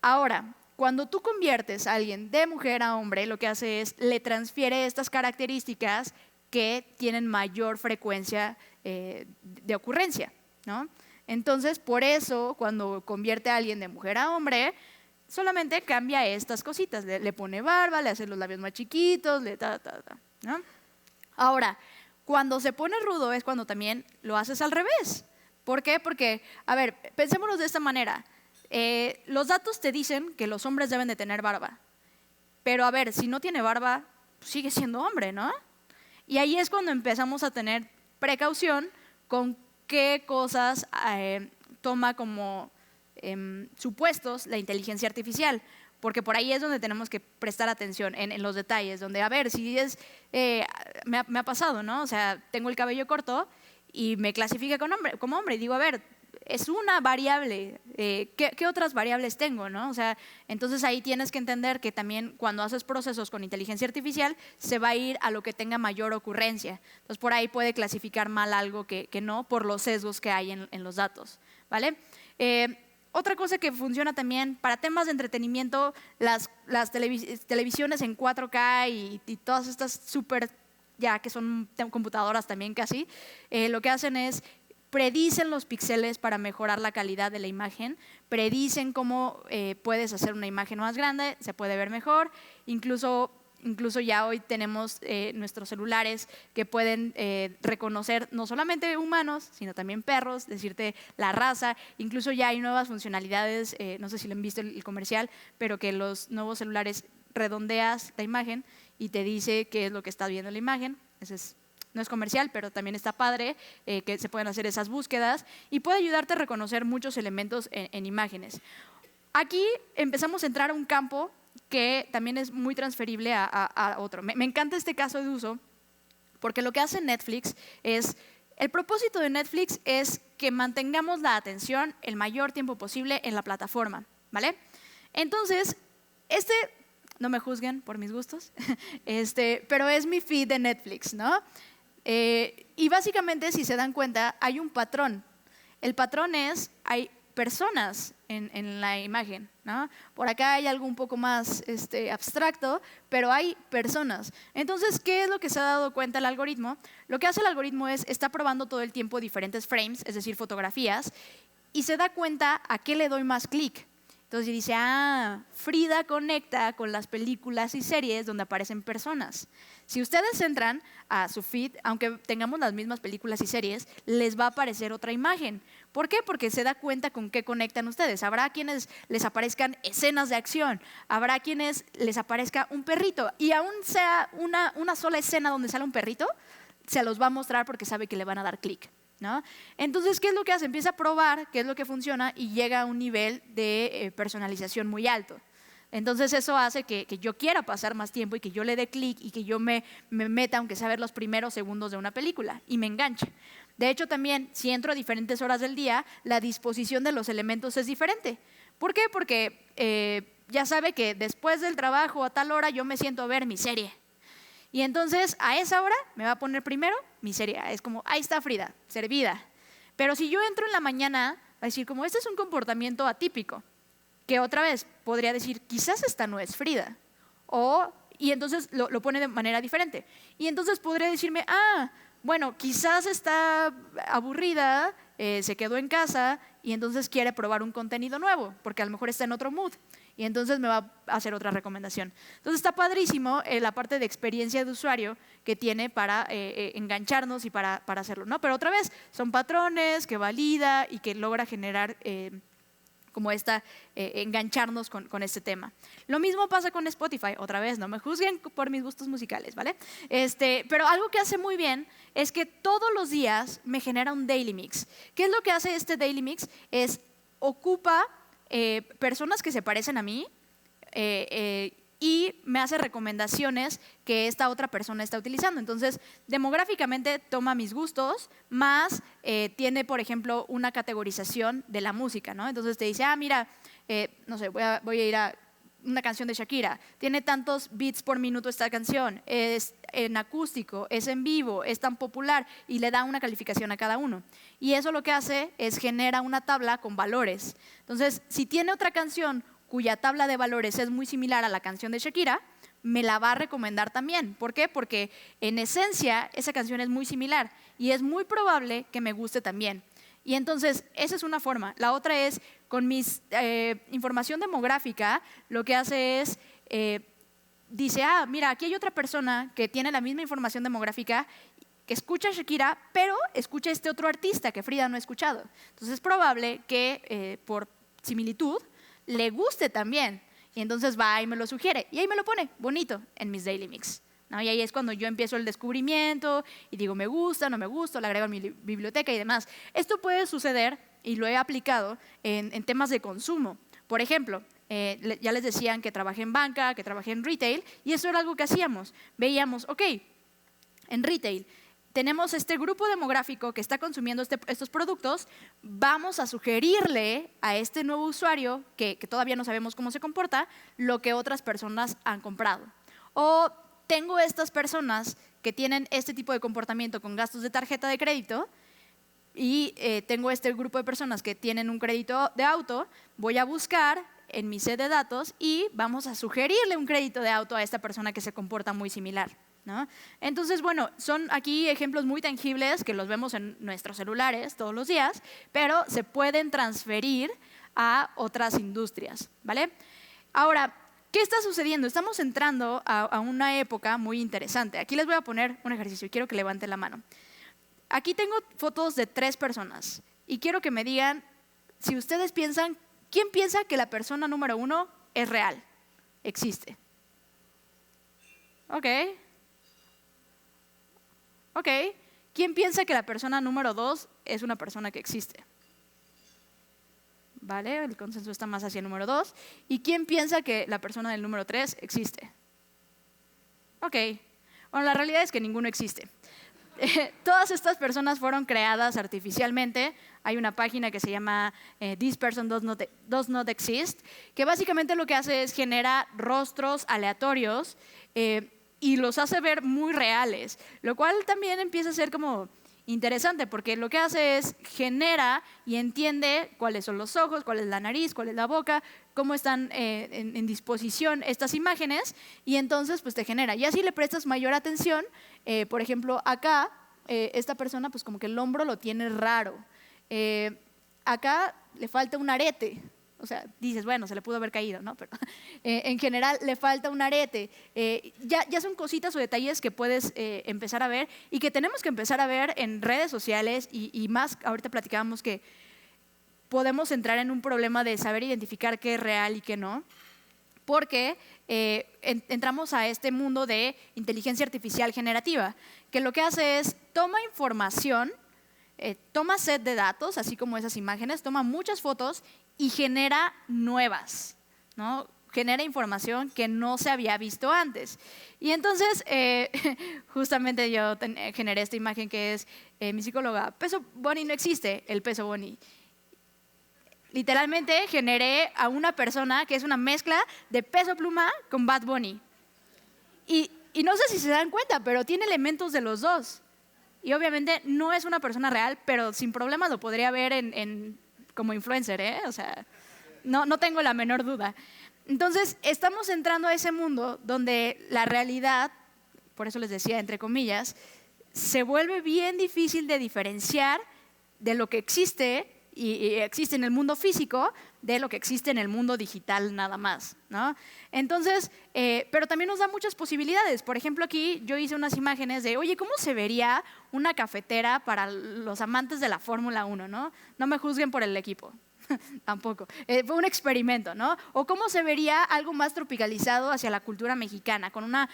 Ahora, cuando tú conviertes a alguien de mujer a hombre, lo que hace es le transfiere estas características que tienen mayor frecuencia de ocurrencia, ¿no? Entonces, por eso, cuando convierte a alguien de mujer a hombre, solamente cambia estas cositas. Le pone barba, le hace los labios más chiquitos, ¿no? Ahora, cuando se pone rudo es cuando también lo haces al revés. ¿Por qué? Porque, a ver, pensémonos de esta manera. Los datos te dicen que los hombres deben de tener barba. Pero, a ver, si no tiene barba, sigue siendo hombre, ¿no? Y ahí es cuando empezamos a tener precaución con qué cosas toma como supuestos la inteligencia artificial, porque por ahí es donde tenemos que prestar atención en los detalles, donde, a ver, si es, me ha pasado, ¿no? O sea, tengo el cabello corto y me clasifica como hombre y digo, a ver, es una variable, ¿qué otras variables tengo, no? O sea, entonces ahí tienes que entender que también cuando haces procesos con inteligencia artificial se va a ir a lo que tenga mayor ocurrencia. Entonces por ahí puede clasificar mal algo que no por los sesgos que hay en los datos, ¿vale? Otra cosa que funciona también para temas de entretenimiento, las televisiones en 4K y todas estas súper, ya que son computadoras también casi, lo que hacen es predicen los píxeles para mejorar la calidad de la imagen, predicen cómo puedes hacer una imagen más grande, se puede ver mejor, incluso ya hoy tenemos nuestros celulares que pueden reconocer no solamente humanos, sino también perros, decirte la raza, incluso ya hay nuevas funcionalidades, no sé si lo han visto el comercial, pero que los nuevos celulares redondeas la imagen y te dice qué es lo que está viendo la imagen. No es comercial, pero también está padre que se pueden hacer esas búsquedas y puede ayudarte a reconocer muchos elementos en imágenes. Aquí empezamos a entrar a un campo que también es muy transferible a otro. Me encanta este caso de uso porque lo que hace Netflix es, el propósito de Netflix es que mantengamos la atención el mayor tiempo posible en la plataforma, ¿vale? Entonces, no me juzguen por mis gustos, pero es mi feed de Netflix, ¿no? Y básicamente, si se dan cuenta, hay un patrón. El patrón es, hay personas en la imagen, ¿no? Por acá hay algo un poco más abstracto, pero hay personas. Entonces, ¿qué es lo que se ha dado cuenta el algoritmo? Lo que hace el algoritmo es, está probando todo el tiempo diferentes frames, es decir, fotografías, y se da cuenta a qué le doy más clic. Entonces dice, Frida conecta con las películas y series donde aparecen personas. Si ustedes entran a su feed, aunque tengamos las mismas películas y series, les va a aparecer otra imagen. ¿Por qué? Porque se da cuenta con qué conectan ustedes. Habrá quienes les aparezcan escenas de acción, habrá quienes les aparezca un perrito, y aún sea una sola escena donde sale un perrito, se los va a mostrar porque sabe que le van a dar clic, ¿no? Entonces, ¿qué es lo que hace? Empieza a probar qué es lo que funciona y llega a un nivel de personalización muy alto. Entonces eso hace que yo quiera pasar más tiempo y que yo le dé clic y que yo me meta, aunque sea a ver los primeros segundos de una película, y me enganche. De hecho, también, si entro a diferentes horas del día, la disposición de los elementos es diferente. ¿Por qué? Porque ya sabe que después del trabajo a tal hora yo me siento a ver mi serie. Y entonces a esa hora me va a poner primero mi serie. Es como, ahí está Frida, servida. Pero si yo entro en la mañana, va a decir como, este es un comportamiento atípico. Que otra vez podría decir, quizás esta no es Frida. Y entonces lo pone de manera diferente. Y entonces podría decirme, bueno, quizás está aburrida, se quedó en casa y entonces quiere probar un contenido nuevo, porque a lo mejor está en otro mood. Y entonces me va a hacer otra recomendación. Entonces está padrísimo la parte de experiencia de usuario que tiene para engancharnos y para hacerlo, ¿no? Pero otra vez, son patrones que valida y que logra generar como engancharnos con este tema. Lo mismo pasa con Spotify, otra vez, no me juzguen por mis gustos musicales, ¿vale? Pero algo que hace muy bien es que todos los días me genera un daily mix. ¿Qué es lo que hace este daily mix? Es ocupa personas que se parecen a mí y me hace recomendaciones que esta otra persona está utilizando. Entonces, demográficamente toma mis gustos, más tiene, por ejemplo, una categorización de la música, ¿no? Entonces te dice, mira, no sé, voy a ir a una canción de Shakira, tiene tantos beats por minuto esta canción, es en acústico, es en vivo, es tan popular, y le da una calificación a cada uno. Y eso lo que hace es genera una tabla con valores. Entonces, si tiene otra canción cuya tabla de valores es muy similar a la canción de Shakira, me la va a recomendar también. ¿Por qué? Porque en esencia esa canción es muy similar y es muy probable que me guste también. Y entonces, esa es una forma. La otra es, con mi información demográfica, lo que hace es, dice, mira, aquí hay otra persona que tiene la misma información demográfica, que escucha a Shakira, pero escucha a este otro artista que Frida no ha escuchado. Entonces, es probable que por similitud le guste también. Y entonces va y me lo sugiere. Y ahí me lo pone bonito en mis Daily Mix, ¿no? Y ahí es cuando yo empiezo el descubrimiento y digo, me gusta, no me gusta, lo agrego a mi biblioteca y demás. Esto puede suceder, y lo he aplicado, en temas de consumo. Por ejemplo, ya les decían que trabajé en banca, que trabajé en retail, y eso era algo que hacíamos. Veíamos, ok, en retail tenemos este grupo demográfico que está consumiendo estos productos, vamos a sugerirle a este nuevo usuario, que todavía no sabemos cómo se comporta, lo que otras personas han comprado. O tengo estas personas que tienen este tipo de comportamiento con gastos de tarjeta de crédito, y tengo este grupo de personas que tienen un crédito de auto, voy a buscar en mi set de datos y vamos a sugerirle un crédito de auto a esta persona que se comporta muy similar, ¿no? Entonces, bueno, son aquí ejemplos muy tangibles que los vemos en nuestros celulares todos los días, pero se pueden transferir a otras industrias, ¿vale? Ahora, ¿qué está sucediendo? Estamos entrando a una época muy interesante. Aquí les voy a poner un ejercicio y quiero que levanten la mano. Aquí tengo fotos de 3 personas y quiero que me digan si ustedes piensan, ¿quién piensa que la persona número 1 es real? Existe. Ok. ¿Quién piensa que la persona número 2 es una persona que existe? ¿Vale? El consenso está más hacia el número 2. ¿Y quién piensa que la persona del número 3 existe? Ok. Bueno, la realidad es que ninguno existe. Todas estas personas fueron creadas artificialmente. Hay una página que se llama This Person Does Not Exist, que básicamente lo que hace es genera rostros aleatorios y los hace ver muy reales, lo cual también empieza a ser como interesante, porque lo que hace es genera y entiende cuáles son los ojos, cuál es la nariz, cuál es la boca, cómo están en disposición estas imágenes, y entonces pues te genera. Y así le prestas mayor atención. Por ejemplo, acá, esta persona pues como que el hombro lo tiene raro. Acá le falta un arete. O sea, dices, bueno, se le pudo haber caído, ¿no? Pero en general le falta un arete. Ya son cositas o detalles que puedes empezar a ver y que tenemos que empezar a ver en redes sociales y más, ahorita platicábamos que podemos entrar en un problema de saber identificar qué es real y qué no, porque entramos a este mundo de inteligencia artificial generativa, que lo que hace es toma información, toma set de datos, así como esas imágenes, toma muchas fotos y genera nuevas, ¿no? Genera información que no se había visto antes. Y entonces, justamente yo generé esta imagen que es mi psicóloga, peso Bunny no existe, el peso Bunny. Literalmente generé a una persona que es una mezcla de Peso Pluma con Bad Bunny. Y no sé si se dan cuenta, pero tiene elementos de los dos. Y obviamente no es una persona real, pero sin problema lo podría ver como influencer, ¿eh? O sea, no tengo la menor duda. Entonces, estamos entrando a ese mundo donde la realidad, por eso les decía, entre comillas, se vuelve bien difícil de diferenciar de lo que existe y existe en el mundo físico de lo que existe en el mundo digital nada más, ¿no? Entonces, pero también nos da muchas posibilidades. Por ejemplo, aquí yo hice unas imágenes de, oye, ¿cómo se vería una cafetera para los amantes de la Fórmula 1, ¿no? No me juzguen por el equipo, tampoco. Fue un experimento, ¿no? O cómo se vería algo más tropicalizado hacia la cultura mexicana, con una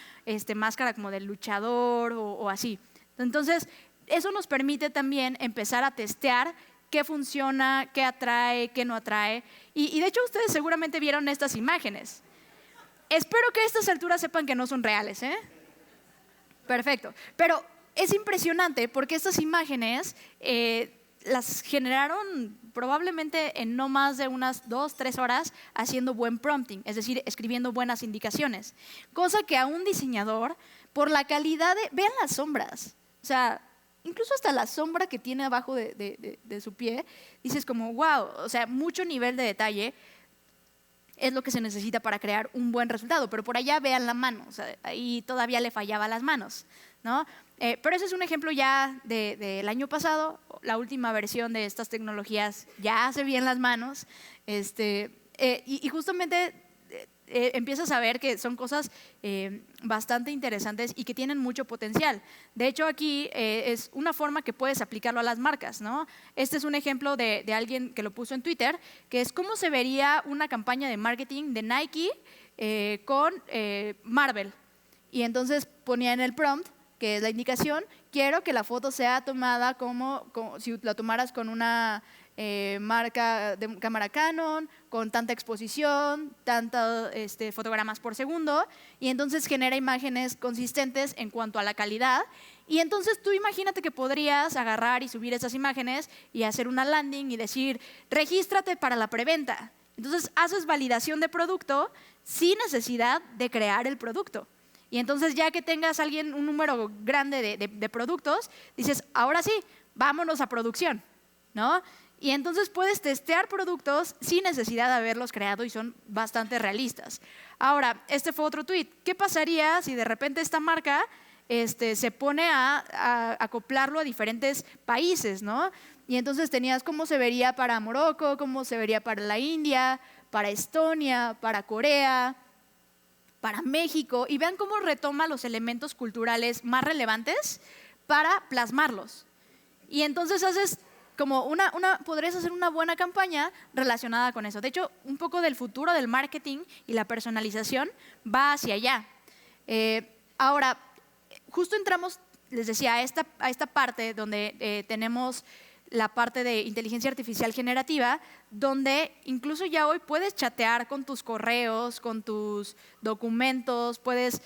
máscara como de luchador o así. Entonces, eso nos permite también empezar a testear qué funciona, qué atrae, qué no atrae. Y de hecho ustedes seguramente vieron estas imágenes. Espero que a estas alturas sepan que no son reales, ¿eh? Perfecto. Pero es impresionante porque estas imágenes las generaron probablemente en no más de unas 2-3 horas haciendo buen prompting, es decir, escribiendo buenas indicaciones. Cosa que a un diseñador, por la calidad de… Vean las sombras. O sea, incluso hasta la sombra que tiene abajo de su pie, dices como, wow, o sea, mucho nivel de detalle es lo que se necesita para crear un buen resultado. Pero por allá vean la mano, o sea, ahí todavía le fallaba las manos, ¿no? Pero ese es un ejemplo ya del año pasado. La última versión de estas tecnologías ya hace bien las manos. Y justamente empiezas a ver que son cosas bastante interesantes y que tienen mucho potencial. De hecho, aquí es una forma que puedes aplicarlo a las marcas, ¿no? Este es un ejemplo de alguien que lo puso en Twitter, que es cómo se vería una campaña de marketing de Nike con Marvel. Y entonces ponía en el prompt, que es la indicación, quiero que la foto sea tomada como si la tomaras con una marca de cámara Canon, con tanta exposición, tantos fotogramas por segundo, y entonces genera imágenes consistentes en cuanto a la calidad. Y entonces tú imagínate que podrías agarrar y subir esas imágenes y hacer una landing y decir, regístrate para la preventa. Entonces haces validación de producto sin necesidad de crear el producto. Y entonces ya que tengas un número grande de productos, dices, ahora sí, vámonos a producción, ¿no? Y entonces puedes testear productos sin necesidad de haberlos creado y son bastante realistas. Ahora, este fue otro tweet. ¿Qué pasaría si de repente esta marca se pone a acoplarlo a diferentes países, ¿no? Y entonces tenías cómo se vería para Morocco, cómo se vería para la India, para Estonia, para Corea, para México, y vean cómo retoma los elementos culturales más relevantes para plasmarlos. Y entonces haces como podrías hacer una buena campaña relacionada con eso. De hecho, un poco del futuro del marketing y la personalización va hacia allá. Ahora, justo entramos, les decía, a esta parte donde tenemos la parte de inteligencia artificial generativa, donde incluso ya hoy puedes chatear con tus correos, con tus documentos, puedes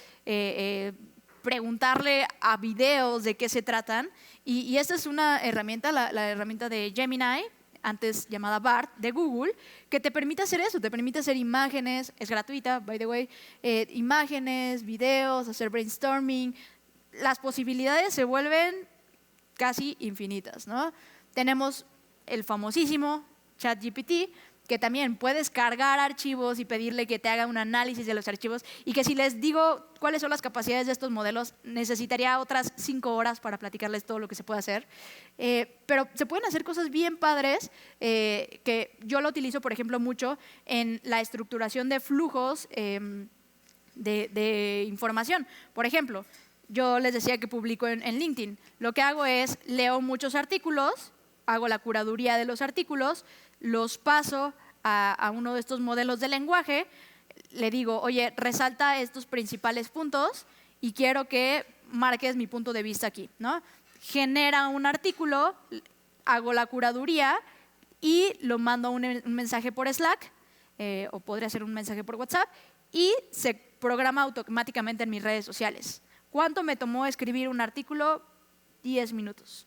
preguntarle a videos de qué se tratan. Y esta es una herramienta, la herramienta de Gemini, antes llamada BART, de Google, que te permite hacer eso, te permite hacer imágenes, es gratuita, by the way, imágenes, videos, hacer brainstorming. Las posibilidades se vuelven casi infinitas, ¿no? Tenemos el famosísimo ChatGPT, que también puedes cargar archivos y pedirle que te haga un análisis de los archivos, y que si les digo cuáles son las capacidades de estos modelos, necesitaría otras 5 horas para platicarles todo lo que se puede hacer. Pero se pueden hacer cosas bien padres, que yo lo utilizo, por ejemplo, mucho en la estructuración de flujos de información. Por ejemplo, yo les decía que publico en LinkedIn. Lo que hago es, leo muchos artículos, hago la curaduría de los artículos, los paso a uno de estos modelos de lenguaje, le digo, oye, resalta estos principales puntos y quiero que marques mi punto de vista aquí, ¿no? Genera un artículo, hago la curaduría y lo mando un mensaje por Slack, o podría ser un mensaje por WhatsApp, y se programa automáticamente en mis redes sociales. ¿Cuánto me tomó escribir un artículo? 10 minutos.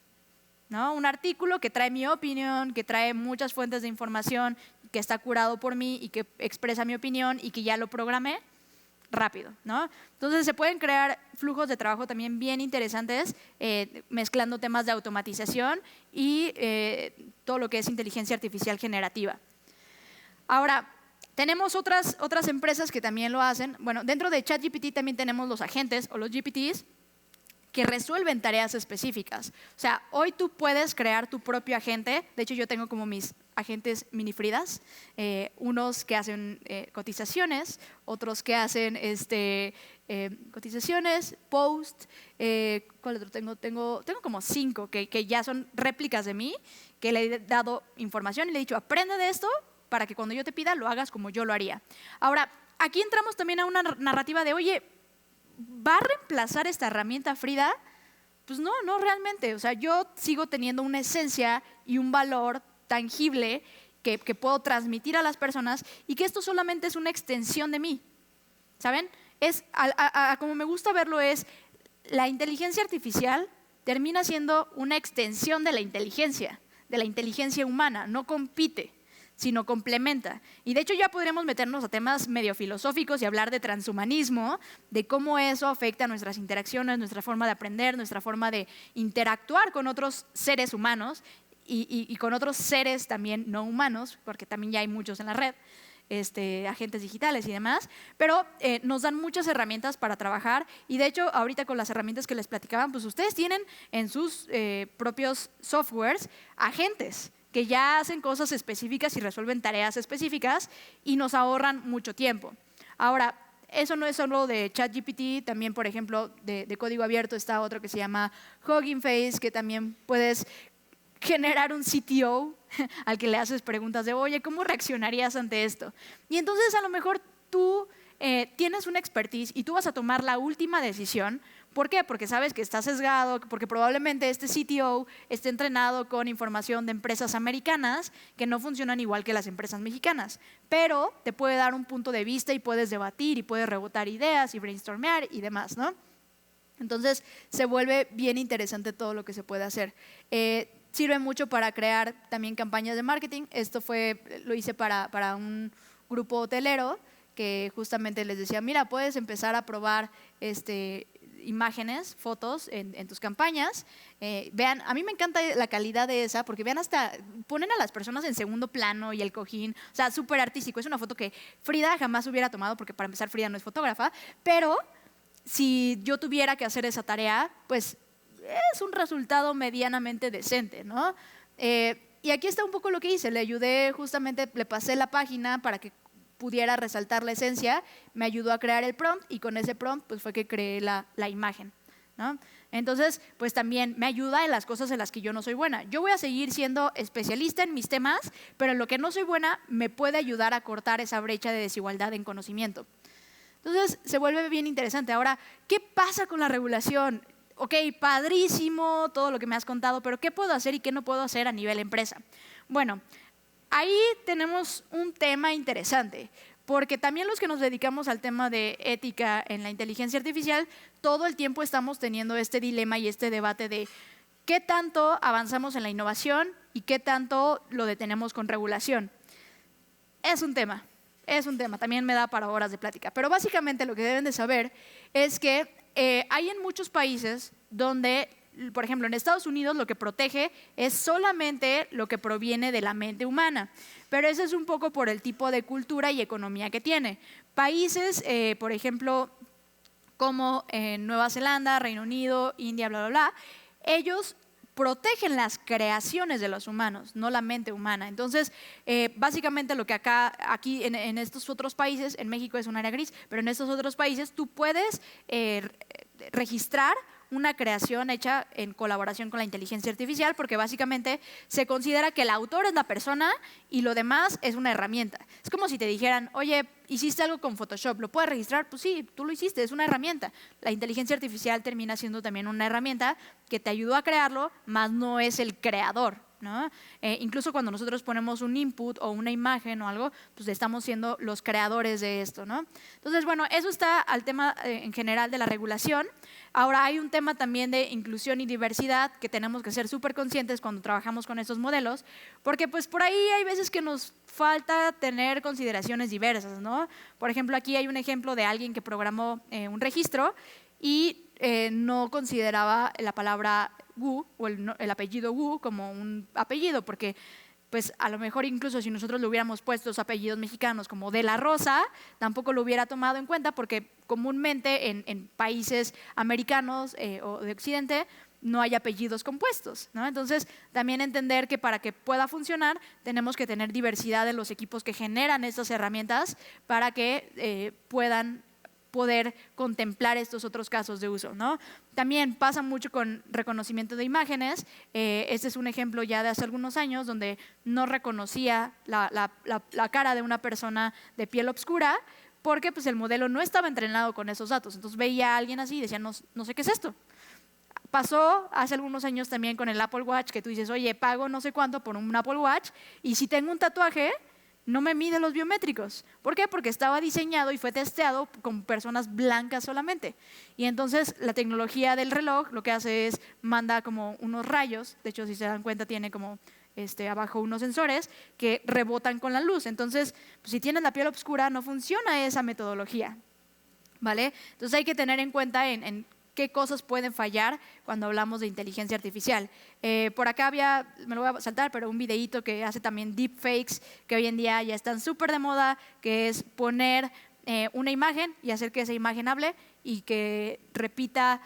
¿No? Un artículo que trae mi opinión, que trae muchas fuentes de información, que está curado por mí y que expresa mi opinión y que ya lo programé rápido, ¿no? Entonces se pueden crear flujos de trabajo también bien interesantes, mezclando temas de automatización y todo lo que es inteligencia artificial generativa. Ahora, tenemos otras empresas que también lo hacen. Bueno, dentro de ChatGPT también tenemos los agentes o los GPTs, que resuelven tareas específicas. O sea, hoy tú puedes crear tu propio agente. De hecho, yo tengo como mis agentes mini Fridas, unos que hacen cotizaciones, otros que hacen cotizaciones, post. ¿Cuál otro tengo? Tengo como 5 que ya son réplicas de mí, que le he dado información y le he dicho, aprende de esto para que cuando yo te pida lo hagas como yo lo haría. Ahora, aquí entramos también a una narrativa de, oye, ¿va a reemplazar esta herramienta Frida? Pues no realmente. O sea, yo sigo teniendo una esencia y un valor tangible que puedo transmitir a las personas, y que esto solamente es una extensión de mí. ¿saben? Como me gusta verlo es, la inteligencia artificial termina siendo una extensión de la inteligencia humana, no compite, sino complementa. Y de hecho ya podríamos meternos a temas medio filosóficos y hablar de transhumanismo, de cómo eso afecta nuestras interacciones, nuestra forma de aprender, nuestra forma de interactuar con otros seres humanos y con otros seres también no humanos, porque también ya hay muchos en la red, agentes digitales y demás, pero nos dan muchas herramientas para trabajar y de hecho ahorita con las herramientas que les platicaban, pues ustedes tienen en sus propios softwares agentes que ya hacen cosas específicas y resuelven tareas específicas y nos ahorran mucho tiempo. Ahora, eso no es solo de ChatGPT, también por ejemplo de código abierto está otro que se llama Hugging Face, que también puedes generar un CTO al que le haces preguntas de, oye, ¿cómo reaccionarías ante esto? Y entonces a lo mejor tú tienes una expertise y tú vas a tomar la última decisión. ¿Por qué? Porque sabes que está sesgado, porque probablemente este CTO esté entrenado con información de empresas americanas que no funcionan igual que las empresas mexicanas, pero te puede dar un punto de vista y puedes debatir y puedes rebotar ideas y brainstormear y demás, ¿no? Entonces se vuelve bien interesante todo lo que se puede hacer. Sirve mucho para crear también campañas de marketing. Esto lo hice para un grupo hotelero que justamente les decía, mira, puedes empezar a probar imágenes, fotos en tus campañas. Vean, a mí me encanta la calidad de esa, porque vean, hasta ponen a las personas en segundo plano y el cojín, o sea, súper artístico. Es una foto que Frida jamás hubiera tomado, porque para empezar Frida no es fotógrafa, pero si yo tuviera que hacer esa tarea, pues es un resultado medianamente decente, ¿no? Y aquí está un poco lo que hice, le ayudé justamente, le pasé la página para que pudiera resaltar la esencia, me ayudó a crear el prompt y con ese prompt pues fue que creé la imagen, ¿no? Entonces, pues también me ayuda en las cosas en las que yo no soy buena. Yo voy a seguir siendo especialista en mis temas, pero en lo que no soy buena me puede ayudar a cortar esa brecha de desigualdad en conocimiento. Entonces, se vuelve bien interesante. Ahora, ¿qué pasa con la regulación? Ok, padrísimo todo lo que me has contado, pero ¿qué puedo hacer y qué no puedo hacer a nivel empresa? Bueno, ahí tenemos un tema interesante, porque también los que nos dedicamos al tema de ética en la inteligencia artificial, todo el tiempo estamos teniendo este dilema y este debate de qué tanto avanzamos en la innovación y qué tanto lo detenemos con regulación. Es un tema, también me da para horas de plática, pero básicamente lo que deben de saber es que hay en muchos países donde, por ejemplo, en Estados Unidos lo que protege es solamente lo que proviene de la mente humana, pero eso es un poco por el tipo de cultura y economía que tiene. Países, por ejemplo, como Nueva Zelanda, Reino Unido, India, bla, bla, bla, ellos protegen las creaciones de los humanos, no la mente humana. Entonces, básicamente lo que aquí en estos otros países, en México es un área gris, pero en estos otros países tú puedes registrar una creación hecha en colaboración con la inteligencia artificial, porque básicamente se considera que el autor es la persona y lo demás es una herramienta. Es como si te dijeran, oye, hiciste algo con Photoshop, ¿lo puedes registrar? Pues sí, tú lo hiciste, es una herramienta. La inteligencia artificial termina siendo también una herramienta que te ayudó a crearlo, más no es el creador, ¿no? Incluso cuando nosotros ponemos un input o una imagen o algo, pues estamos siendo los creadores de esto, ¿no? Entonces, bueno, eso está al tema en general de la regulación. Ahora hay un tema también de inclusión y diversidad que tenemos que ser súper conscientes cuando trabajamos con estos modelos, porque pues por ahí hay veces que nos falta tener consideraciones diversas, ¿no? Por ejemplo, aquí hay un ejemplo de alguien que programó un registro y no consideraba la palabra Wu o el apellido Wu como un apellido, porque pues a lo mejor incluso si nosotros le hubiéramos puesto los apellidos mexicanos como de la Rosa, tampoco lo hubiera tomado en cuenta, porque comúnmente en países americanos o de Occidente no hay apellidos compuestos, ¿no? Entonces, también entender que para que pueda funcionar tenemos que tener diversidad en los equipos que generan estas herramientas para que puedan poder contemplar estos otros casos de uso, ¿no? También pasa mucho con reconocimiento de imágenes. Este es un ejemplo ya de hace algunos años donde no reconocía la cara de una persona de piel oscura porque pues, el modelo no estaba entrenado con esos datos. Entonces veía a alguien así y decía, no sé qué es esto. Pasó hace algunos años también con el Apple Watch, que tú dices, oye, pago no sé cuánto por un Apple Watch y si tengo un tatuaje, no me mide los biométricos. ¿Por qué? Porque estaba diseñado y fue testeado con personas blancas solamente. Y entonces la tecnología del reloj lo que hace es manda como unos rayos, de hecho si se dan cuenta tiene como abajo unos sensores que rebotan con la luz. Entonces, pues, si tienes la piel oscura no funciona esa metodología, ¿vale? Entonces hay que tener en cuenta en qué cosas pueden fallar cuando hablamos de inteligencia artificial. Por acá había, me lo voy a saltar, pero un videíto que hace también deepfakes, que hoy en día ya están súper de moda, que es poner una imagen y hacer que esa imagen hable y que repita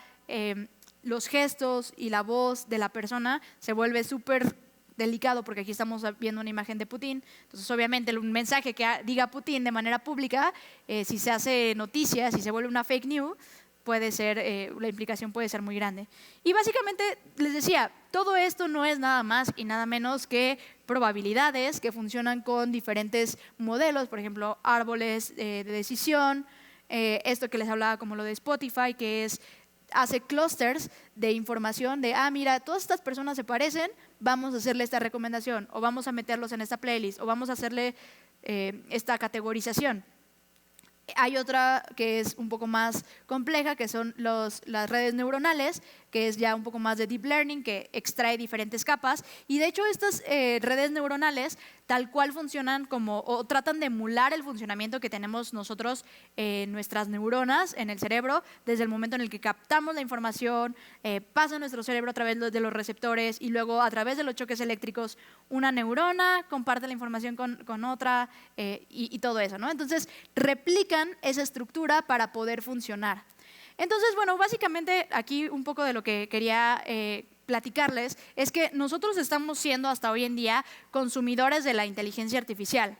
los gestos y la voz de la persona. Se vuelve súper delicado porque aquí estamos viendo una imagen de Putin. Entonces, obviamente, un mensaje que diga Putin de manera pública, si se hace noticia, si se vuelve una fake news, puede ser, la implicación puede ser muy grande. Y básicamente, les decía, todo esto no es nada más y nada menos que probabilidades que funcionan con diferentes modelos, por ejemplo, árboles de decisión, esto que les hablaba como lo de Spotify, que hace clusters de información de, mira, todas estas personas se parecen, vamos a hacerle esta recomendación, o vamos a meterlos en esta playlist, o vamos a hacerle esta categorización. Hay otra que es un poco más compleja, que son las redes neuronales, que es ya un poco más de deep learning, que extrae diferentes capas. Y de hecho estas redes neuronales tal cual funcionan como, o tratan de emular el funcionamiento que tenemos nosotros, nuestras neuronas en el cerebro, desde el momento en el que captamos la información, pasa a nuestro cerebro a través de los receptores y luego a través de los choques eléctricos, una neurona comparte la información con otra y todo eso, ¿no? Entonces replican esa estructura para poder funcionar. Entonces, bueno, básicamente aquí un poco de lo que quería platicarles es que nosotros estamos siendo hasta hoy en día consumidores de la inteligencia artificial,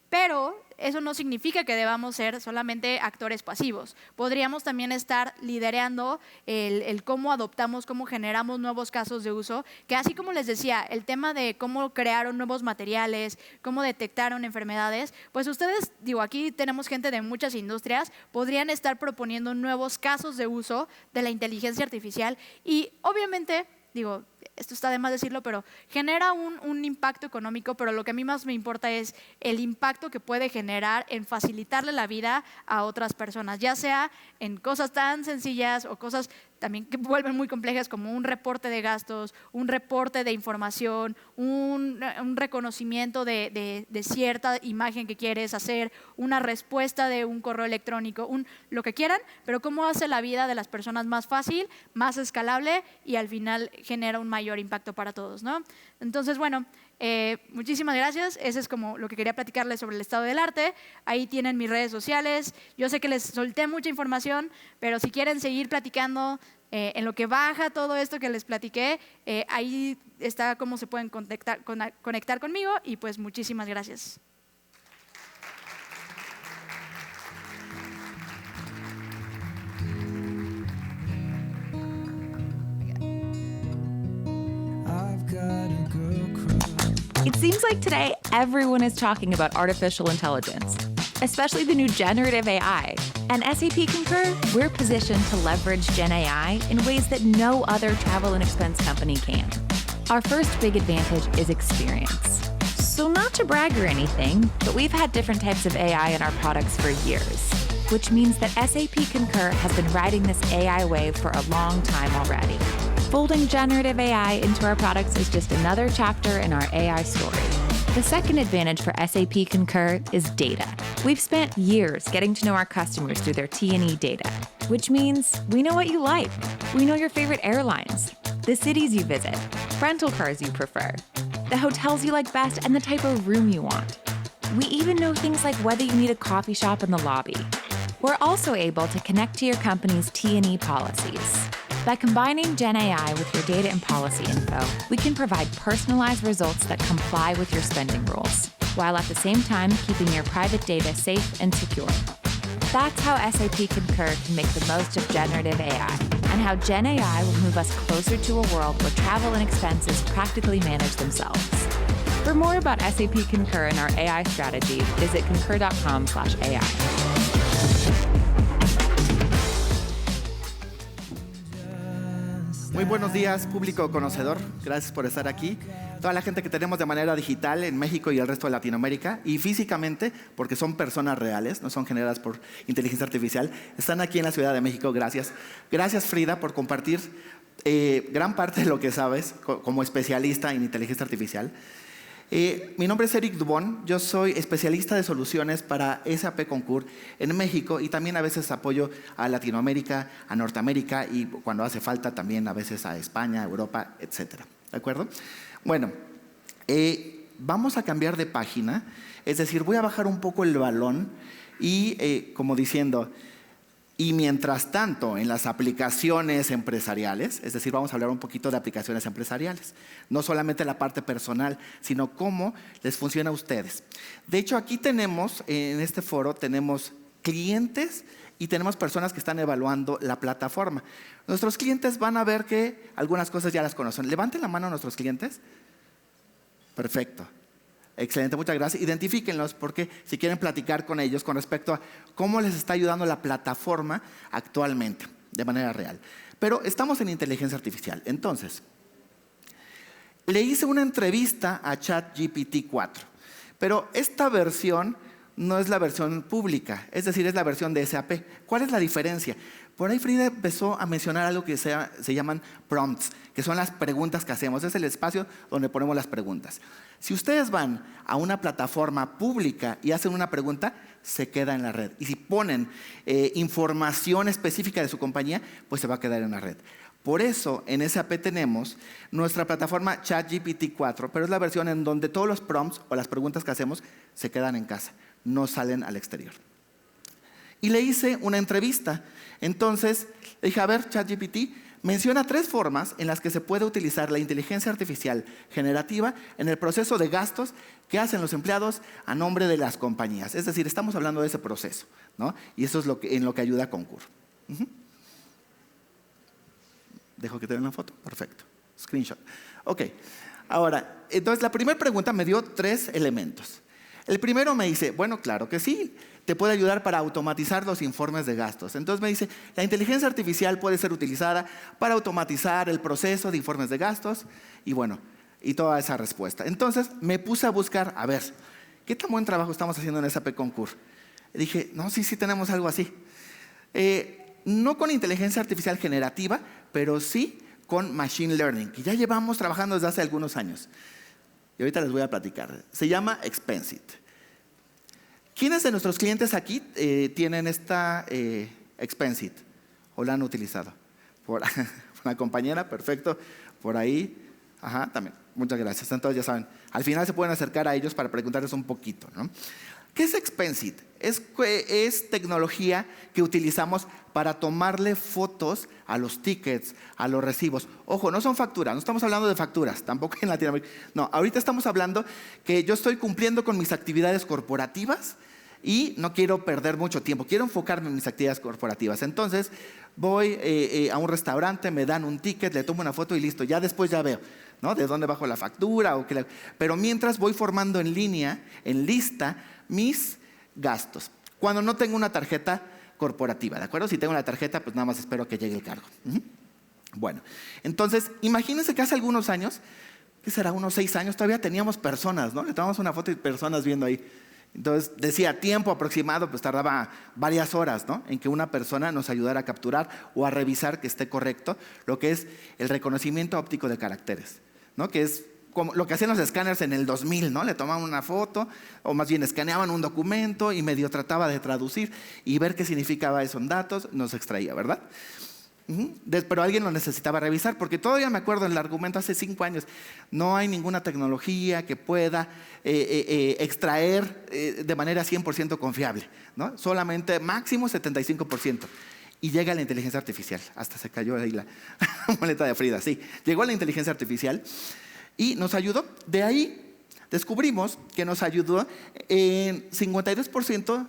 pero eso no significa que debamos ser solamente actores pasivos. Podríamos también estar liderando el cómo adoptamos, cómo generamos nuevos casos de uso, que así como les decía, el tema de cómo crearon nuevos materiales, cómo detectaron enfermedades, pues ustedes, digo, aquí tenemos gente de muchas industrias, podrían estar proponiendo nuevos casos de uso de la inteligencia artificial y obviamente, digo, esto está de más decirlo, pero genera un impacto económico, pero lo que a mí más me importa es el impacto que puede generar en facilitarle la vida a otras personas, ya sea en cosas tan sencillas o cosas también que vuelven muy complejas como un reporte de gastos, un reporte de información, un reconocimiento de cierta imagen que quieres hacer, una respuesta de un correo electrónico, lo que quieran, pero cómo hace la vida de las personas más fácil, más escalable y al final genera un mayor impacto para todos, ¿no? Entonces, bueno, muchísimas gracias. Ese es como lo que quería platicarles sobre el estado del arte. Ahí tienen mis redes sociales. Yo sé que les solté mucha información, pero si quieren seguir platicando en lo que baja todo esto que les platiqué, ahí está cómo se pueden conectar conmigo y pues muchísimas gracias. It seems like today everyone is talking about artificial intelligence, especially the new generative AI. And SAP Concur, we're positioned to leverage Gen AI in ways that no other travel and expense company can. Our first big advantage is experience. So not to brag or anything, but we've had different types of AI in our products for years, which means that SAP Concur has been riding this AI wave for a long time already. Folding generative AI into our products is just another chapter in our AI story. The second advantage for SAP Concur is data. We've spent years getting to know our customers through their T&E data, which means we know what you like. We know your favorite airlines, the cities you visit, rental cars you prefer, the hotels you like best, and the type of room you want. We even know things like whether you need a coffee shop in the lobby. We're also able to connect to your company's T&E policies. By combining Gen AI with your data and policy info, we can provide personalized results that comply with your spending rules, while at the same time keeping your private data safe and secure. That's how SAP Concur can make the most of generative AI, and how Gen AI will move us closer to a world where travel and expenses practically manage themselves. For more about SAP Concur and our AI strategy, visit concur.com/AI. Muy buenos días, público conocedor. Gracias por estar aquí. Toda la gente que tenemos de manera digital en México y el resto de Latinoamérica, y físicamente, porque son personas reales, no son generadas por inteligencia artificial, están aquí en la Ciudad de México. Gracias. Gracias, Frida, por compartir gran parte de lo que sabes como especialista en inteligencia artificial. Mi nombre es Eric Dubón, yo soy especialista de soluciones para SAP Concur en México y también a veces apoyo a Latinoamérica, a Norteamérica y cuando hace falta también a veces a España, Europa, etcétera. ¿De acuerdo? Bueno, vamos a cambiar de página, es decir, voy a bajar un poco el balón y como diciendo, y mientras tanto, en las aplicaciones empresariales, es decir, vamos a hablar un poquito de aplicaciones empresariales, no solamente la parte personal, sino cómo les funciona a ustedes. De hecho, aquí tenemos, en este foro, tenemos clientes y tenemos personas que están evaluando la plataforma. Nuestros clientes van a ver que algunas cosas ya las conocen. Levanten la mano a nuestros clientes. Perfecto. Excelente, muchas gracias. Identifíquenlos porque si quieren platicar con ellos con respecto a cómo les está ayudando la plataforma actualmente, de manera real. Pero estamos en inteligencia artificial. Entonces, le hice una entrevista a ChatGPT 4, pero esta versión no es la versión pública, es decir, es la versión de SAP. ¿Cuál es la diferencia? Por ahí Frida empezó a mencionar algo que se llaman prompts, que son las preguntas que hacemos. Es el espacio donde ponemos las preguntas. Si ustedes van a una plataforma pública y hacen una pregunta, se queda en la red. Y si ponen información específica de su compañía, pues se va a quedar en la red. Por eso en SAP tenemos nuestra plataforma ChatGPT 4, pero es la versión en donde todos los prompts o las preguntas que hacemos se quedan en casa, no salen al exterior. Y le hice una entrevista. Entonces, le dije, a ver, ChatGPT, menciona 3 formas en las que se puede utilizar la inteligencia artificial generativa en el proceso de gastos que hacen los empleados a nombre de las compañías. Es decir, estamos hablando de ese proceso, ¿no? Y eso es en lo que ayuda a Concur. Dejo que te den la foto. Perfecto. Screenshot. Ok. Ahora, entonces la primera pregunta me dio 3 elementos. El primero me dice, bueno, claro que sí, te puede ayudar para automatizar los informes de gastos. Entonces me dice, la inteligencia artificial puede ser utilizada para automatizar el proceso de informes de gastos y bueno, y toda esa respuesta. Entonces me puse a buscar, a ver, ¿qué tan buen trabajo estamos haciendo en SAP Concur? Y dije, no, sí tenemos algo así. No con inteligencia artificial generativa, pero sí con Machine Learning, que ya llevamos trabajando desde hace algunos años. Y ahorita les voy a platicar. Se llama Expensit. ¿Quiénes de nuestros clientes aquí tienen esta Expensit o la han utilizado? Por una compañera, perfecto. Por ahí, ajá, también. Muchas gracias. Entonces ya saben, al final se pueden acercar a ellos para preguntarles un poquito, ¿no? ¿Qué es Expensit? Es tecnología que utilizamos para tomarle fotos a los tickets, a los recibos. Ojo, no son facturas, no estamos hablando de facturas, tampoco en Latinoamérica. No, ahorita estamos hablando que yo estoy cumpliendo con mis actividades corporativas y no quiero perder mucho tiempo, quiero enfocarme en mis actividades corporativas. Entonces voy a un restaurante, me dan un ticket, le tomo una foto y listo, ya después ya veo, ¿no? De dónde bajo la factura. Pero mientras voy formando en línea, en lista, mis gastos. Cuando no tengo una tarjeta corporativa, ¿de acuerdo? Si tengo una tarjeta, pues nada más espero que llegue el cargo. Bueno, entonces, imagínense que hace algunos años, ¿qué será? Unos 6 años, todavía teníamos personas, ¿no? Le tomamos una foto y personas viendo ahí. Entonces, decía tiempo aproximado, pues tardaba varias horas, ¿no? En que una persona nos ayudara a capturar o a revisar que esté correcto lo que es el reconocimiento óptico de caracteres, ¿no? Que es como lo que hacían los escáneres en el 2000, ¿no? Le tomaban una foto, o más bien escaneaban un documento y medio trataba de traducir y ver qué significaba eso en datos, nos extraía, ¿verdad? Pero alguien lo necesitaba revisar, porque todavía me acuerdo el argumento hace 5 años, no hay ninguna tecnología que pueda extraer de manera 100% confiable, ¿no? Solamente máximo 75%. Y llega la inteligencia artificial, hasta se cayó ahí la maleta de Frida, sí, llegó la inteligencia artificial y nos ayudó. De ahí descubrimos que nos ayudó en 52%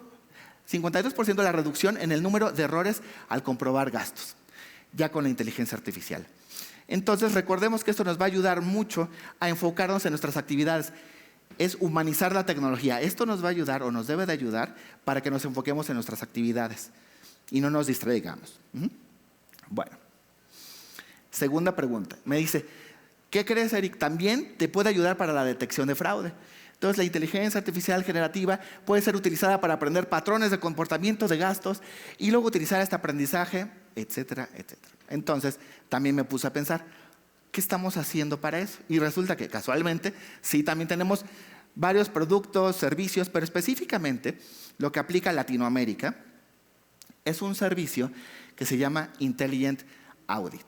de la reducción en el número de errores al comprobar gastos, ya con la inteligencia artificial. Entonces recordemos que esto nos va a ayudar mucho a enfocarnos en nuestras actividades. Es humanizar la tecnología. Esto nos va a ayudar o nos debe de ayudar para que nos enfoquemos en nuestras actividades y no nos distraigamos. Bueno, segunda pregunta. Me dice, ¿qué crees, Eric? También te puede ayudar para la detección de fraude. Entonces, la inteligencia artificial generativa puede ser utilizada para aprender patrones de comportamiento de gastos y luego utilizar este aprendizaje, etcétera, etcétera. Entonces, también me puse a pensar, ¿qué estamos haciendo para eso? Y resulta que, casualmente, sí, también tenemos varios productos, servicios, pero específicamente lo que aplica a Latinoamérica es un servicio que se llama Intelligent Audit,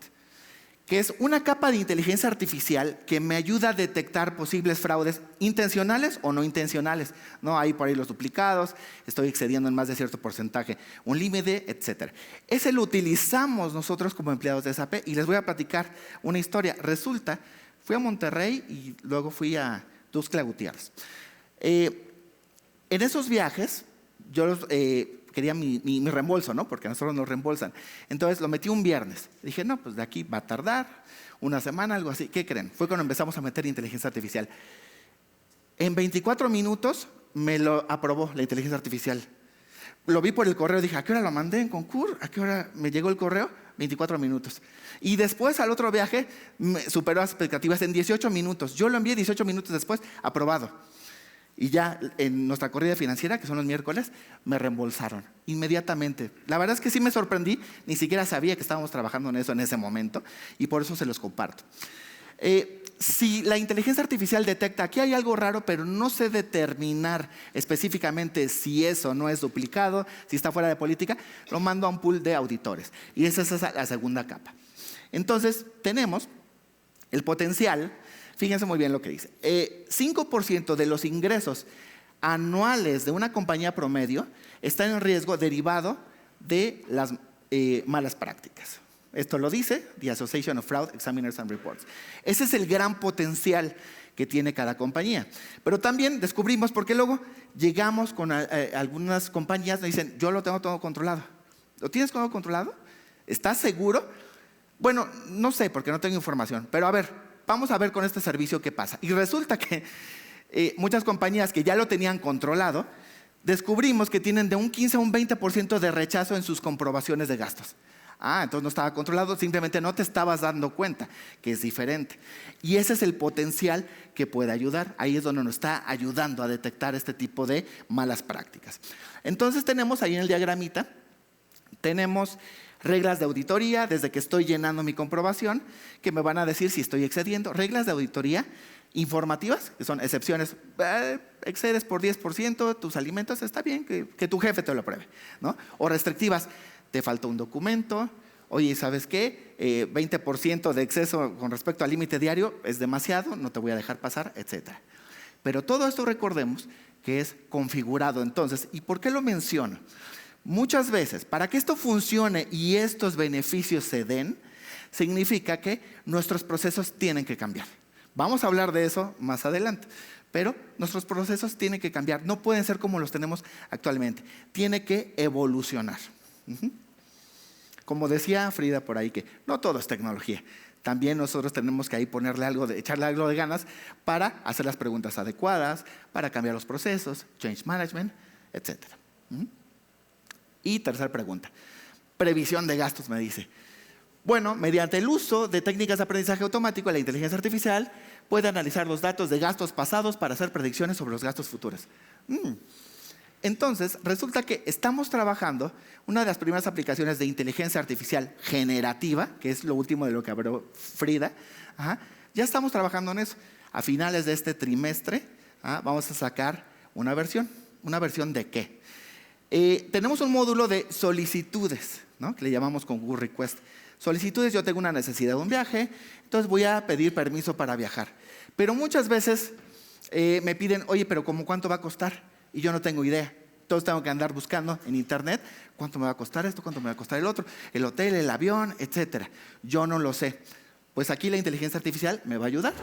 que es una capa de inteligencia artificial que me ayuda a detectar posibles fraudes intencionales o no intencionales. No hay por ahí los duplicados, estoy excediendo en más de cierto porcentaje, un límite, etc. Ese lo utilizamos nosotros como empleados de SAP y les voy a platicar una historia. Resulta, fui a Monterrey y luego fui a Tuxtla Gutiérrez. En esos viajes, yo quería mi reembolso, ¿no? Porque a nosotros nos reembolsan. Entonces lo metí un viernes. Dije, no, pues de aquí va a tardar una semana, algo así. ¿Qué creen? Fue cuando empezamos a meter inteligencia artificial. En 24 minutos me lo aprobó la inteligencia artificial. Lo vi por el correo, dije, ¿a qué hora lo mandé en Concur? ¿A qué hora me llegó el correo? 24 minutos. Y después al otro viaje me superó las expectativas en 18 minutos. Yo lo envié 18 minutos después, aprobado. Y ya en nuestra corrida financiera, que son los miércoles, me reembolsaron inmediatamente. La verdad es que sí me sorprendí, ni siquiera sabía que estábamos trabajando en eso en ese momento y por eso se los comparto. Si la inteligencia artificial detecta, aquí hay algo raro, pero no sé determinar específicamente si eso no es duplicado, si está fuera de política, lo mando a un pool de auditores. Y esa es la segunda capa. Entonces, tenemos el potencial. Fíjense muy bien lo que dice. 5% de los ingresos anuales de una compañía promedio están en riesgo derivado de las malas prácticas. Esto lo dice the Association of Fraud Examiners and Reports. Ese es el gran potencial que tiene cada compañía. Pero también descubrimos, porque luego llegamos con algunas compañías, nos dicen, yo lo tengo todo controlado. ¿Lo tienes todo controlado? ¿Estás seguro? Bueno, no sé, porque no tengo información. Pero a ver, vamos a ver con este servicio qué pasa. Y resulta que muchas compañías que ya lo tenían controlado, descubrimos que tienen de un 15 a un 20% de rechazo en sus comprobaciones de gastos. Entonces no estaba controlado, simplemente no te estabas dando cuenta que es diferente. Y ese es el potencial que puede ayudar. Ahí es donde nos está ayudando a detectar este tipo de malas prácticas. Entonces tenemos ahí en el diagramita, tenemos reglas de auditoría, desde que estoy llenando mi comprobación, que me van a decir si estoy excediendo. Reglas de auditoría informativas, que son excepciones. Excedes por 10% tus alimentos, está bien que tu jefe te lo apruebe, ¿no? O restrictivas, te faltó un documento, oye, ¿sabes qué? 20% de exceso con respecto al límite diario es demasiado, no te voy a dejar pasar, etc. Pero todo esto recordemos que es configurado entonces. ¿Y por qué lo menciono? Muchas veces, para que esto funcione y estos beneficios se den, significa que nuestros procesos tienen que cambiar. Vamos a hablar de eso más adelante, pero nuestros procesos tienen que cambiar. No pueden ser como los tenemos actualmente. Tiene que evolucionar. Como decía Frida por ahí, que no todo es tecnología. También nosotros tenemos que ahí echarle algo de ganas para hacer las preguntas adecuadas, para cambiar los procesos, change management, etc. Y tercera pregunta, previsión de gastos, me dice. Bueno, mediante el uso de técnicas de aprendizaje automático, la inteligencia artificial puede analizar los datos de gastos pasados para hacer predicciones sobre los gastos futuros. Entonces, resulta que estamos trabajando una de las primeras aplicaciones de inteligencia artificial generativa, que es lo último de lo que habló Frida. Ya estamos trabajando en eso. A finales de este trimestre vamos a sacar una versión. ¿Una versión de qué? Tenemos un módulo de solicitudes, ¿no? Que le llamamos con Google Request. Solicitudes, yo tengo una necesidad de un viaje, entonces voy a pedir permiso para viajar. Pero muchas veces me piden, oye, pero ¿cuánto va a costar? Y yo no tengo idea. Entonces tengo que andar buscando en internet cuánto me va a costar esto, cuánto me va a costar el otro, el hotel, el avión, etc. Yo no lo sé. Pues aquí la inteligencia artificial me va a ayudar.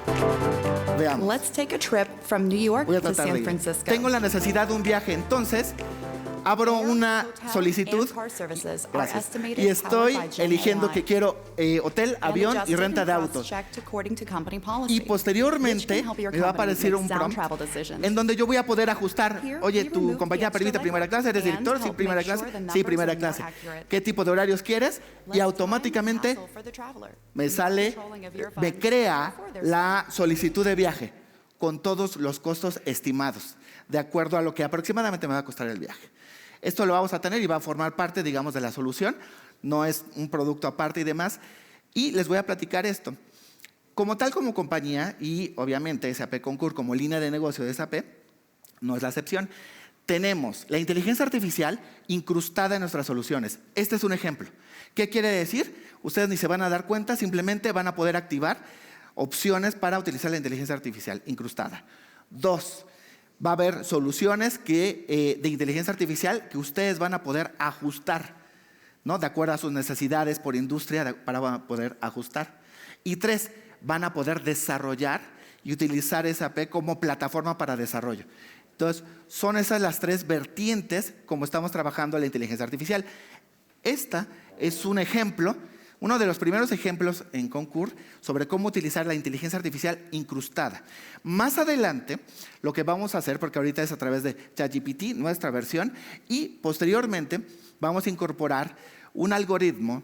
Veamos. Let's take a trip from New York Voy a to tratar de San ir. Francisco. Tengo la necesidad de un viaje, entonces abro una solicitud. Gracias. Y estoy eligiendo que quiero hotel, avión y renta de autos. Y posteriormente me va a aparecer un prompt en donde yo voy a poder ajustar. Oye, ¿tu compañía permite primera clase? ¿Eres director? Sí, primera clase. Sí, primera clase. ¿Qué tipo de horarios quieres? Y automáticamente me sale, me crea la solicitud de viaje con todos los costos estimados, de acuerdo a lo que aproximadamente me va a costar el viaje. Esto lo vamos a tener y va a formar parte, digamos, de la solución. No es un producto aparte y demás. Y les voy a platicar esto. Como tal, como compañía, y obviamente SAP Concur como línea de negocio de SAP, no es la excepción, tenemos la inteligencia artificial incrustada en nuestras soluciones. Este es un ejemplo. ¿Qué quiere decir? Ustedes ni se van a dar cuenta, simplemente van a poder activar opciones para utilizar la inteligencia artificial incrustada. 2, va a haber soluciones de inteligencia artificial que ustedes van a poder ajustar, ¿no? De acuerdo a sus necesidades por industria para poder ajustar. Y 3, van a poder desarrollar y utilizar SAP como plataforma para desarrollo. Entonces, son esas las 3 vertientes como estamos trabajando la inteligencia artificial. Esta es un ejemplo, uno de los primeros ejemplos en Concur sobre cómo utilizar la inteligencia artificial incrustada. Más adelante, lo que vamos a hacer, porque ahorita es a través de ChatGPT, nuestra versión, y posteriormente vamos a incorporar un algoritmo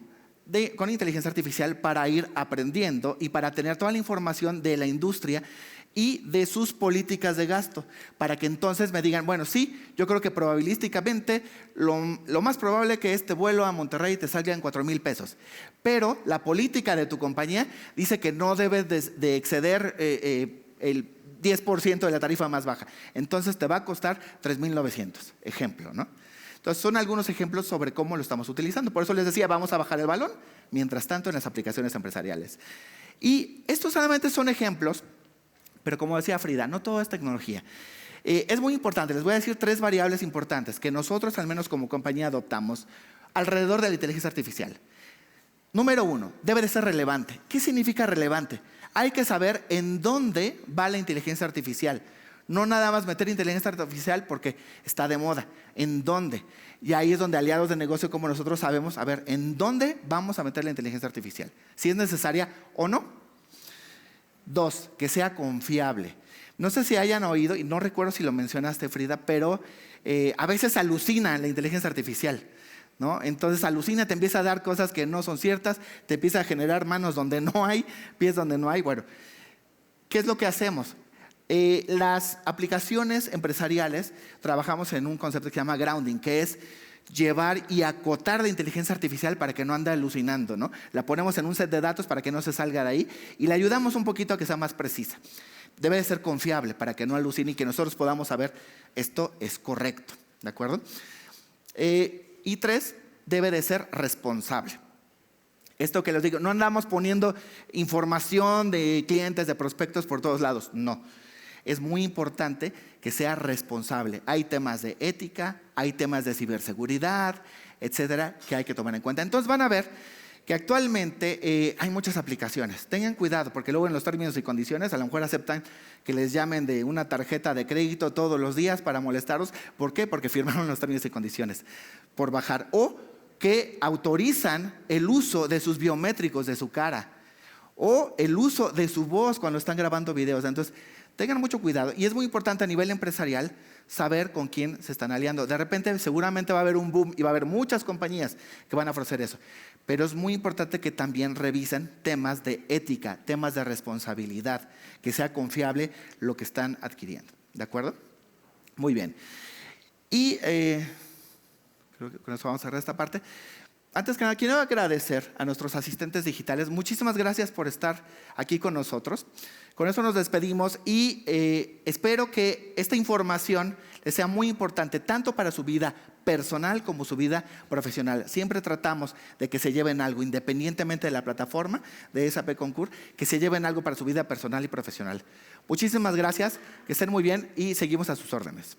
con inteligencia artificial para ir aprendiendo y para tener toda la información de la industria y de sus políticas de gasto, para que entonces me digan, bueno, sí, yo creo que probabilísticamente lo más probable es que este vuelo a Monterrey te salga en 4,000 pesos, pero la política de tu compañía dice que no debes de exceder el 10% de la tarifa más baja, entonces te va a costar 3,900, ejemplo, ¿no? Entonces, son algunos ejemplos sobre cómo lo estamos utilizando. Por eso les decía, vamos a bajar el balón, mientras tanto en las aplicaciones empresariales. Y estos solamente son ejemplos, pero como decía Frida, no todo es tecnología. Es muy importante, les voy a decir 3 variables importantes que nosotros, al menos como compañía, adoptamos alrededor de la inteligencia artificial. Número 1, debe de ser relevante. ¿Qué significa relevante? Hay que saber en dónde va la inteligencia artificial. No nada más meter inteligencia artificial porque está de moda. ¿En dónde? Y ahí es donde aliados de negocio como nosotros sabemos, a ver, ¿en dónde vamos a meter la inteligencia artificial? Si es necesaria o no. 2, que sea confiable. No sé si hayan oído, y no recuerdo si lo mencionaste, Frida, pero a veces alucina la inteligencia artificial, ¿no? Entonces alucina, te empieza a dar cosas que no son ciertas, te empieza a generar manos donde no hay, pies donde no hay. Bueno, ¿qué es lo que hacemos? Las aplicaciones empresariales trabajamos en un concepto que se llama grounding, que es llevar y acotar la inteligencia artificial para que no ande alucinando, ¿no? La ponemos en un set de datos para que no se salga de ahí y le ayudamos un poquito a que sea más precisa. Debe de ser confiable para que no alucine y que nosotros podamos saber esto es correcto, ¿de acuerdo? Y 3, debe de ser responsable. Esto que les digo, no andamos poniendo información de clientes, de prospectos por todos lados, no. Es muy importante que sea responsable. Hay temas de ética, hay temas de ciberseguridad, etcétera, que hay que tomar en cuenta. Entonces van a ver que actualmente hay muchas aplicaciones. Tengan cuidado porque luego en los términos y condiciones a lo mejor aceptan que les llamen de una tarjeta de crédito todos los días para molestarlos. ¿Por qué? Porque firmaron los términos y condiciones por bajar. O que autorizan el uso de sus biométricos de su cara o el uso de su voz cuando están grabando videos. Entonces, tengan mucho cuidado. Y es muy importante a nivel empresarial saber con quién se están aliando. De repente, seguramente va a haber un boom y va a haber muchas compañías que van a ofrecer eso. Pero es muy importante que también revisen temas de ética, temas de responsabilidad, que sea confiable lo que están adquiriendo. ¿De acuerdo? Muy bien. Y creo que con eso vamos a cerrar esta parte. Antes que nada, quiero agradecer a nuestros asistentes digitales. Muchísimas gracias por estar aquí con nosotros. Con eso nos despedimos y espero que esta información les sea muy importante, tanto para su vida personal como su vida profesional. Siempre tratamos de que se lleven algo, independientemente de la plataforma de SAP Concur, que se lleven algo para su vida personal y profesional. Muchísimas gracias, que estén muy bien y seguimos a sus órdenes.